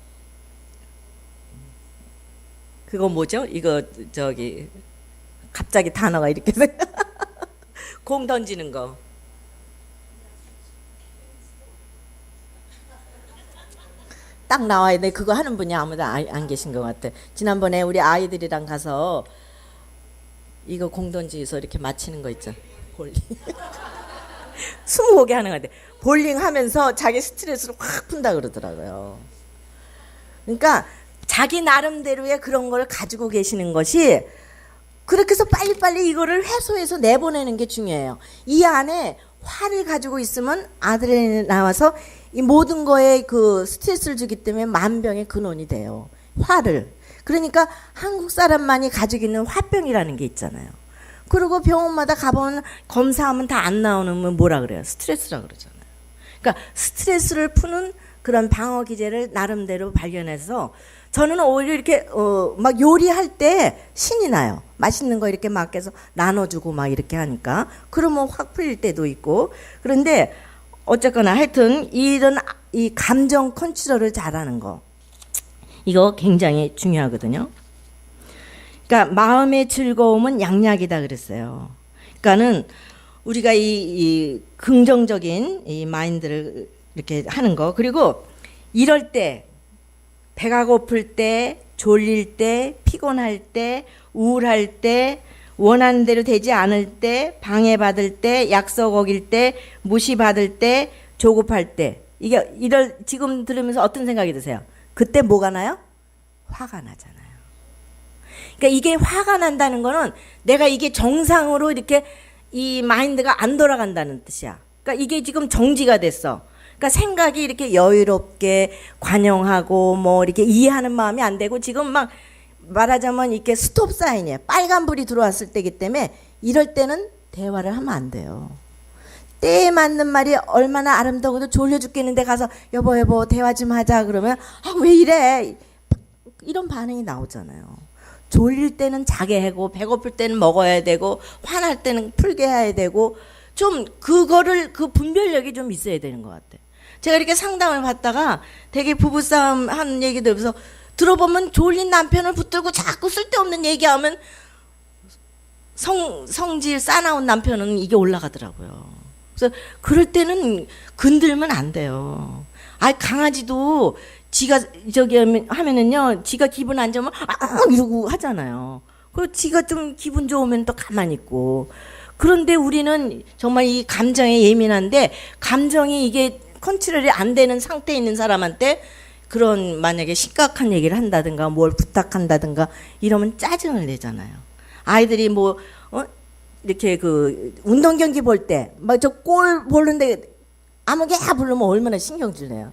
그거 뭐죠? 이거 저기 갑자기 단어가 이렇게 공 던지는 거. 딱 나와야 돼. 그거 하는 분이 아무도 안 계신 것 같아. 지난번에 우리 아이들이랑 가서 이거 공 던지서 이렇게 맞히는 거 있죠. 볼링. 20곡에 하는 것 같아. 볼링 하면서 자기 스트레스를 확 푼다 그러더라고요. 그러니까 자기 나름대로의 그런 걸 가지고 계시는 것이 그렇게 해서 빨리빨리 이거를 해소해서 내보내는 게 중요해요. 이 안에 화를 가지고 있으면 아드레날린이 나와서 이 모든 거에 그 스트레스를 주기 때문에 만병의 근원이 돼요. 화를. 그러니까 한국 사람만이 가지고 있는 화병이라는 게 있잖아요. 그리고 병원마다 가보면 검사하면 다 안 나오는 뭐라 그래요? 스트레스라 그러잖아요. 그러니까 스트레스를 푸는 그런 방어 기제를 나름대로 발견해서 저는 오히려 이렇게 막 요리할 때 신이 나요. 맛있는 거 이렇게 막 해서 나눠주고 막 이렇게 하니까 그러면 확 풀릴 때도 있고. 그런데 어쨌거나 하여튼 이런 이 감정 컨트롤을 잘하는 거 이거 굉장히 중요하거든요. 그러니까 마음의 즐거움은 양약이다 그랬어요. 그러니까는 우리가 이 긍정적인 이 마인드를 이렇게 하는 거 그리고 이럴 때 배가 고플 때 졸릴 때 피곤할 때 우울할 때 원하는 대로 되지 않을 때 방해받을 때 약속 어길 때 무시받을 때 조급할 때 이게 지금 들으면서 어떤 생각이 드세요? 그때 뭐가 나요? 화가 나잖아요. 그러니까 이게 화가 난다는 거는 내가 이게 정상으로 이렇게 이 마인드가 안 돌아간다는 뜻이야. 그러니까 이게 지금 정지가 됐어. 그러니까 생각이 이렇게 여유롭게 관용하고 뭐 이렇게 이해하는 마음이 안 되고 지금 막 말하자면 이렇게 스톱 사인이에요. 빨간불이 들어왔을 때기 때문에 이럴 때는 대화를 하면 안 돼요. 때에 맞는 말이 얼마나 아름다워도 졸려 죽겠는데 가서 여보 대화 좀 하자 그러면 왜 이래? 이런 반응이 나오잖아요. 졸릴 때는 자게 하고 배고플 때는 먹어야 되고 화날 때는 풀게 해야 되고 좀 그거를 그 분별력이 좀 있어야 되는 것 같아. 제가 이렇게 상담을 받다가 되게 부부싸움 하는 얘기 들으면서 들어보면 졸린 남편을 붙들고 자꾸 쓸데없는 얘기하면 성질 싸나운 남편은 이게 올라가더라고요. 그래서 그럴 때는 건들면 안 돼요. 강아지도 지가 저기 하면은요, 지가 기분 안 좋으면 이러고 하잖아요. 그리고 지가 좀 기분 좋으면 또 가만히 있고. 그런데 우리는 정말 이 감정에 예민한데 감정이 이게 컨트롤이 안 되는 상태에 있는 사람한테 그런 만약에 심각한 얘기를 한다든가 뭘 부탁한다든가 이러면 짜증을 내잖아요. 아이들이 뭐 이렇게 그 운동 경기 볼 때 막 저 골 보는데 아무개야 부르면 얼마나 신경질 내요.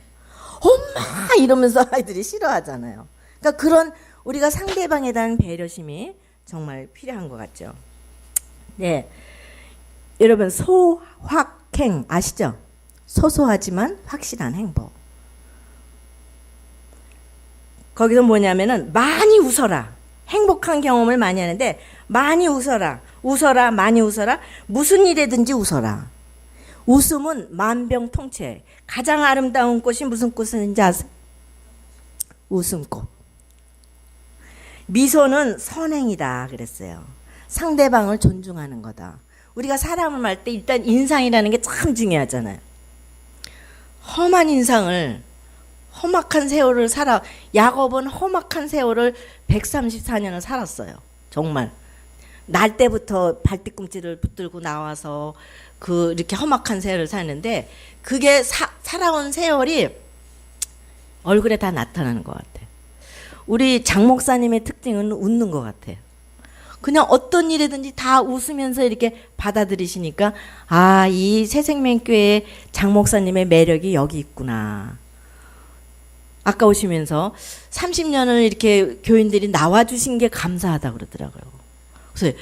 엄마 이러면서 아이들이 싫어하잖아요. 그러니까 그런 우리가 상대방에 대한 배려심이 정말 필요한 것 같죠. 네, 여러분 소확행 아시죠? 소소하지만 확실한 행복. 거기서 뭐냐면은 많이 웃어라. 행복한 경험을 많이 하는데 많이 웃어라. 웃어라. 많이 웃어라. 무슨 일에든지 웃어라. 웃음은 만병통치. 가장 아름다운 꽃이 무슨 꽃인지 아세요? 웃음꽃. 미소는 선행이다 그랬어요. 상대방을 존중하는 거다. 우리가 사람을 말 때 일단 인상이라는 게 참 중요하잖아요. 험한 인상을 험악한 세월을 야곱은 험악한 세월을 134년을 살았어요. 정말 날 때부터 발뒤꿈치를 붙들고 나와서 이렇게 험악한 세월을 사는데 그게 살아온 세월이 얼굴에 다 나타나는 것 같아요. 우리 장 목사님의 특징은 웃는 것 같아요. 그냥 어떤 일이든지 다 웃으면서 이렇게 받아들이시니까 이 새생명교회의 장 목사님의 매력이 여기 있구나. 아까 오시면서 30년을 이렇게 교인들이 나와주신 게 감사하다 그러더라고요. 그래서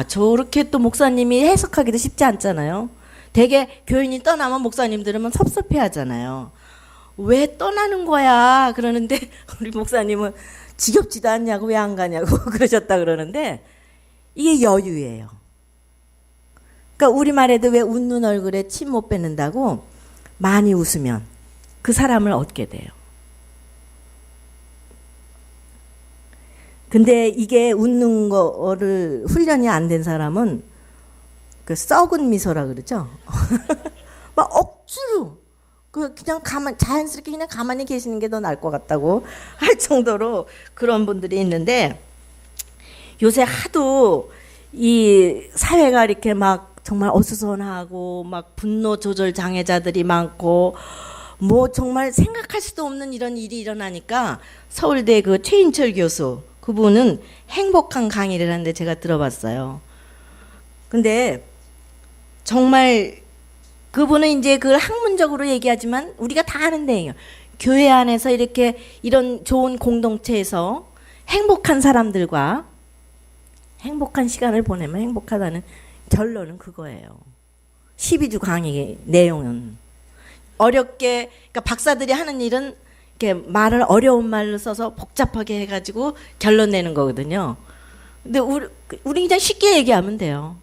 저렇게 또 목사님이 해석하기도 쉽지 않잖아요. 되게 교인이 떠나면 목사님들은 섭섭해 하잖아요. 왜 떠나는 거야? 그러는데 우리 목사님은 지겹지도 않냐고 왜 안 가냐고 그러셨다 그러는데 이게 여유예요. 그러니까 우리말에도 왜 웃는 얼굴에 침 못 뱉는다고 많이 웃으면 그 사람을 얻게 돼요. 근데 이게 웃는 거를 훈련이 안 된 사람은 그 썩은 미소라 그러죠. 막 억지로 그냥 자연스럽게 그냥 가만히 계시는 게 더 나을 것 같다고 할 정도로 그런 분들이 있는데 요새 하도 이 사회가 이렇게 막 정말 어수선하고 막 분노 조절 장애자들이 많고 뭐 정말 생각할 수도 없는 이런 일이 일어나니까 서울대 그 최인철 교수 그분은 행복한 강의를 하는데 제가 들어봤어요. 근데 정말 그분은 이제 그걸 학문적으로 얘기하지만 우리가 다 아는 내용이에요. 교회 안에서 이렇게 이런 좋은 공동체에서 행복한 사람들과 행복한 시간을 보내면 행복하다는 결론은 그거예요. 12주 강의 내용은 어렵게 그러니까 박사들이 하는 일은 이렇게 말을 어려운 말로 써서 복잡하게 해가지고 결론 내는 거거든요. 근데 우리 그냥 쉽게 얘기하면 돼요.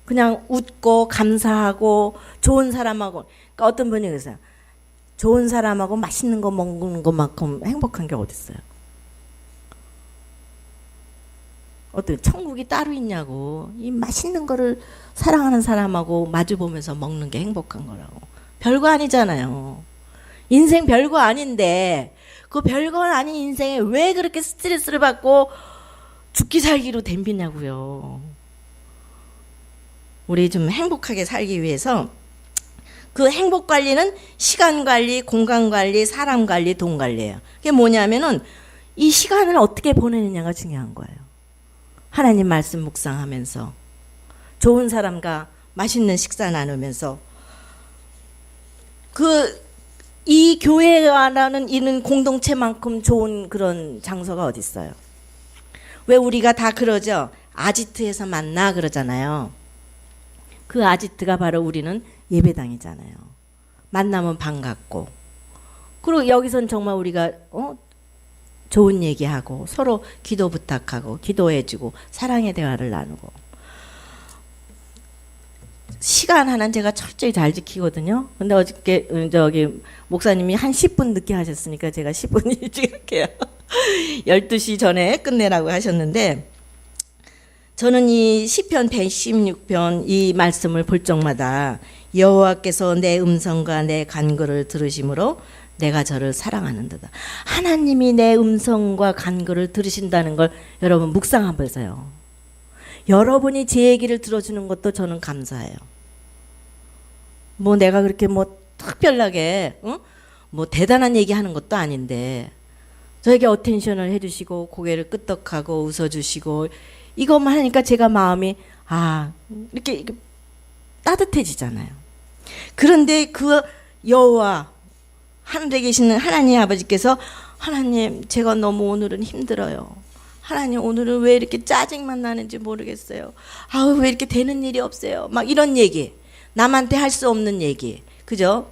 그냥 웃고 감사하고 좋은 사람하고 그러니까 어떤 분이 그러세요. 좋은 사람하고 맛있는 거 먹는 것만큼 행복한 게 어딨어요. 어떤 천국이 따로 있냐고. 이 맛있는 거를 사랑하는 사람하고 마주보면서 먹는 게 행복한 거라고. 별거 아니잖아요. 인생 별거 아닌데 그 별거 아닌 인생에 왜 그렇게 스트레스를 받고 죽기 살기로 덤비냐고요. 우리 좀 행복하게 살기 위해서 그 행복 관리는 시간 관리, 공간 관리, 사람 관리, 돈 관리예요. 그게 뭐냐면은 이 시간을 어떻게 보내느냐가 중요한 거예요. 하나님 말씀 묵상하면서 좋은 사람과 맛있는 식사 나누면서 이 교회라는 이런 공동체만큼 좋은 그런 장소가 어디 있어요? 왜 우리가 다 그러죠? 아지트에서 만나 그러잖아요. 그 아지트가 바로 우리는 예배당이잖아요. 만나면 반갑고 그리고 여기선 정말 우리가 좋은 얘기하고 서로 기도 부탁하고 기도해주고 사랑의 대화를 나누고 시간 하나는 제가 철저히 잘 지키거든요. 근데 어저께 목사님이 한 10분 늦게 하셨으니까 제가 10분 일찍 할게요. 12시 전에 끝내라고 하셨는데 저는 이 시편 116편 이 말씀을 볼 적마다 여호와께서 내 음성과 내 간구를 들으심으로 내가 저를 사랑하는도다. 하나님이 내 음성과 간구를 들으신다는 걸 여러분 묵상 한번 해서요. 여러분이 제 얘기를 들어주는 것도 저는 감사해요. 뭐 내가 그렇게 특별하게 뭐 대단한 얘기하는 것도 아닌데 저에게 어텐션을 해주시고 고개를 끄덕하고 웃어주시고 이것만 하니까 제가 마음이 이렇게 따뜻해지잖아요. 그런데 그 여호와 하늘에 계시는 하나님 아버지께서 하나님 제가 너무 오늘은 힘들어요. 하나님 오늘은 왜 이렇게 짜증만 나는지 모르겠어요. 아우 왜 이렇게 되는 일이 없어요. 막 이런 얘기. 남한테 할 수 없는 얘기. 그죠?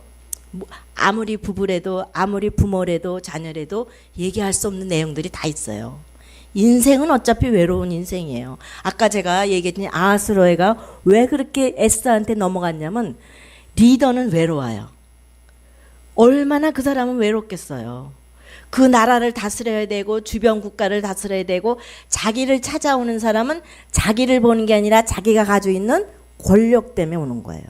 아무리 부부래도 아무리 부모래도 자녀래도 얘기할 수 없는 내용들이 다 있어요. 인생은 어차피 외로운 인생이에요. 아까 제가 얘기했더니 아하스로에가 왜 그렇게 에스더한테 넘어갔냐면 리더는 외로워요. 얼마나 그 사람은 외롭겠어요. 그 나라를 다스려야 되고 주변 국가를 다스려야 되고 자기를 찾아오는 사람은 자기를 보는 게 아니라 자기가 가지고 있는 권력 때문에 오는 거예요.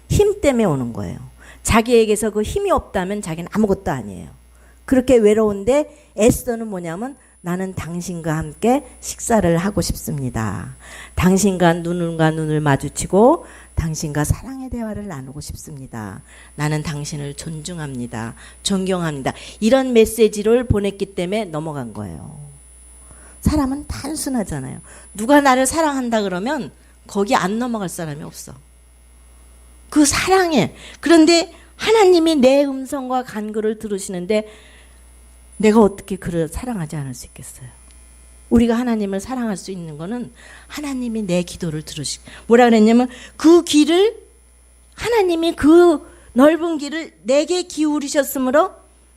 힘 때문에 오는 거예요. 자기에게서 그 힘이 없다면 자기는 아무것도 아니에요. 그렇게 외로운데 에스더는 뭐냐면 나는 당신과 함께 식사를 하고 싶습니다. 당신과 눈을 마주치고 당신과 사랑의 대화를 나누고 싶습니다. 나는 당신을 존중합니다. 존경합니다. 이런 메시지를 보냈기 때문에 넘어간 거예요. 사람은 단순하잖아요. 누가 나를 사랑한다 그러면 거기 안 넘어갈 사람이 없어. 그 사랑해. 그런데 하나님이 내 음성과 간구를 들으시는데 내가 어떻게 그를 사랑하지 않을 수 있겠어요? 우리가 하나님을 사랑할 수 있는 거는 하나님이 내 기도를 들으시고 뭐라 그랬냐면 그 길을 하나님이 그 넓은 길을 내게 기울이셨으므로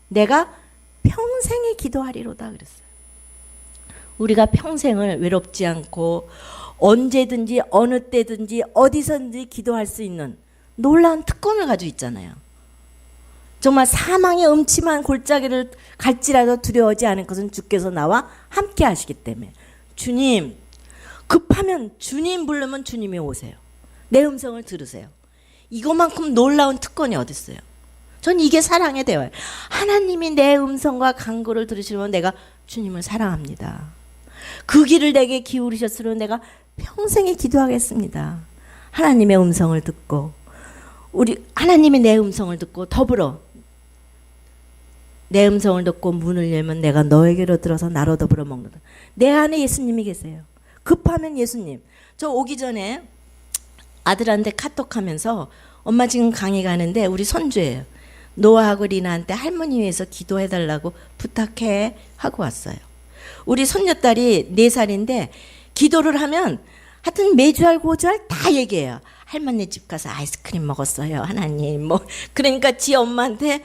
내가 평생에 기도하리로다 그랬어요. 우리가 평생을 외롭지 않고 언제든지 어느 때든지 어디서든지 기도할 수 있는 놀라운 특권을 가지고 있잖아요. 정말 사망의 음침한 골짜기를 갈지라도 두려워하지 않을 것은 주께서 나와 함께 하시기 때문에 주님 급하면 주님 부르면 주님이 오세요. 내 음성을 들으세요. 이것만큼 놀라운 특권이 어디 있어요? 전 이게 사랑의 대화예요. 하나님이 내 음성과 간구를 들으시면 내가 주님을 사랑합니다. 그 길을 내게 기울이셨으면 내가 평생에 기도하겠습니다. 하나님의 음성을 듣고 우리 하나님이 내 음성을 듣고 더불어 내 음성을 듣고 문을 열면 내가 너에게로 들어서 나로 더불어 먹는다. 내 안에 예수님이 계세요. 급하면 예수님. 저 오기 전에 아들한테 카톡하면서 엄마 지금 강의 가는데 우리 손주예요. 노아하고 리나한테 할머니 위해서 기도해달라고 부탁해 하고 왔어요. 우리 손녀딸이 4살인데 기도를 하면 하여튼 매주알 고주알 다 얘기해요. 할머니 집 가서 아이스크림 먹었어요. 하나님 뭐 그러니까 지 엄마한테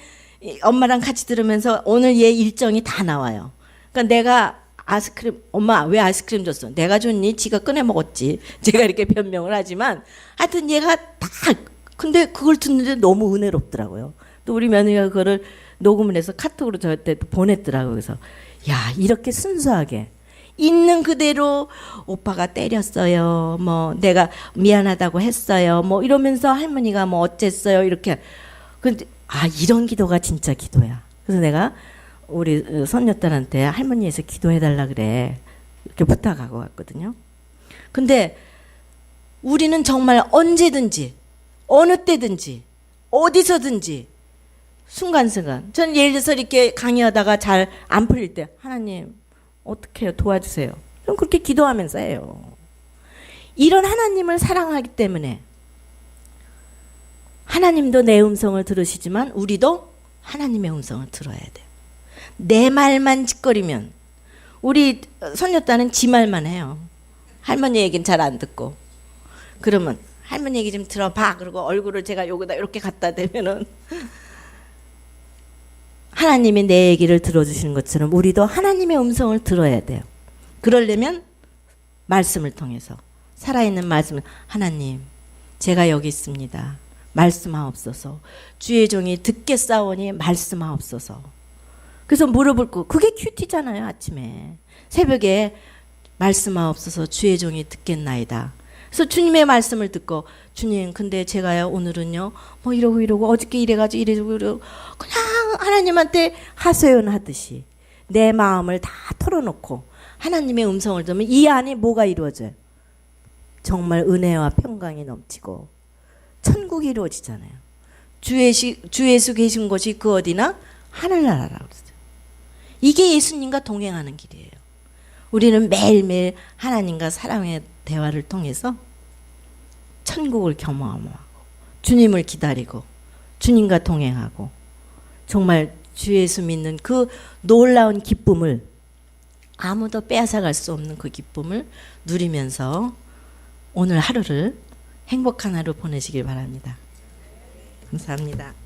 엄마랑 같이 들으면서 오늘 얘 일정이 다 나와요. 그러니까 내가 아이스크림 엄마 왜 아이스크림 줬어? 내가 줬니? 지가 꺼내 먹었지. 제가 이렇게 변명을 하지만 하여튼 얘가 다 근데 그걸 듣는데 너무 은혜롭더라고요. 또 우리 며느리가 그거를 녹음을 해서 카톡으로 저한테 보냈더라고요. 그래서 야 이렇게 순수하게 있는 그대로 오빠가 때렸어요. 뭐 내가 미안하다고 했어요. 뭐 이러면서 할머니가 뭐 어쨌어요. 이렇게. 근데 아 이런 기도가 진짜 기도야. 그래서 내가 우리 손녀딸한테 할머니에서 기도해달라 그래. 이렇게 부탁하고 왔거든요. 근데 우리는 정말 언제든지 어느 때든지 어디서든지 순간순간 저는 예를 들어서 이렇게 강의하다가 잘 안 풀릴 때 하나님 어떻게 해요? 도와주세요. 좀 그렇게 기도하면서 해요. 이런 하나님을 사랑하기 때문에 하나님도 내 음성을 들으시지만 우리도 하나님의 음성을 들어야 돼요. 내 말만 짓거리면 우리 손녀딸은 지 말만 해요. 할머니 얘기는 잘 안 듣고 그러면 할머니 얘기 좀 들어봐. 그리고 얼굴을 제가 여기다 이렇게 갖다 대면은 하나님이 내 얘기를 들어주시는 것처럼 우리도 하나님의 음성을 들어야 돼요. 그러려면 말씀을 통해서 살아있는 말씀을 하나님 제가 여기 있습니다. 말씀하옵소서. 주의 종이 듣겠사오니 말씀하옵소서. 그래서 무릎을 꿇고 그게 큐티잖아요. 아침에 새벽에 말씀하옵소서 주의 종이 듣겠나이다. 그래서 주님의 말씀을 듣고 주님 근데 제가요 오늘은요 뭐 이러고 어저께 이래가지고 이러고 그냥 하나님한테 하소연하듯이 내 마음을 다 털어놓고 하나님의 음성을 들으면 이 안에 뭐가 이루어져요? 정말 은혜와 평강이 넘치고 천국이 이루어지잖아요. 주 예수 계신 곳이 그 어디나 하늘나라라고 그러죠. 이게 예수님과 동행하는 길이에요. 우리는 매일매일 하나님과 사랑의 대화를 통해서 천국을 경험하고 주님을 기다리고 주님과 동행하고 정말 주 예수 믿는 그 놀라운 기쁨을, 아무도 빼앗아갈 수 없는 그 기쁨을 누리면서 오늘 하루를 행복한 하루 보내시길 바랍니다. 감사합니다.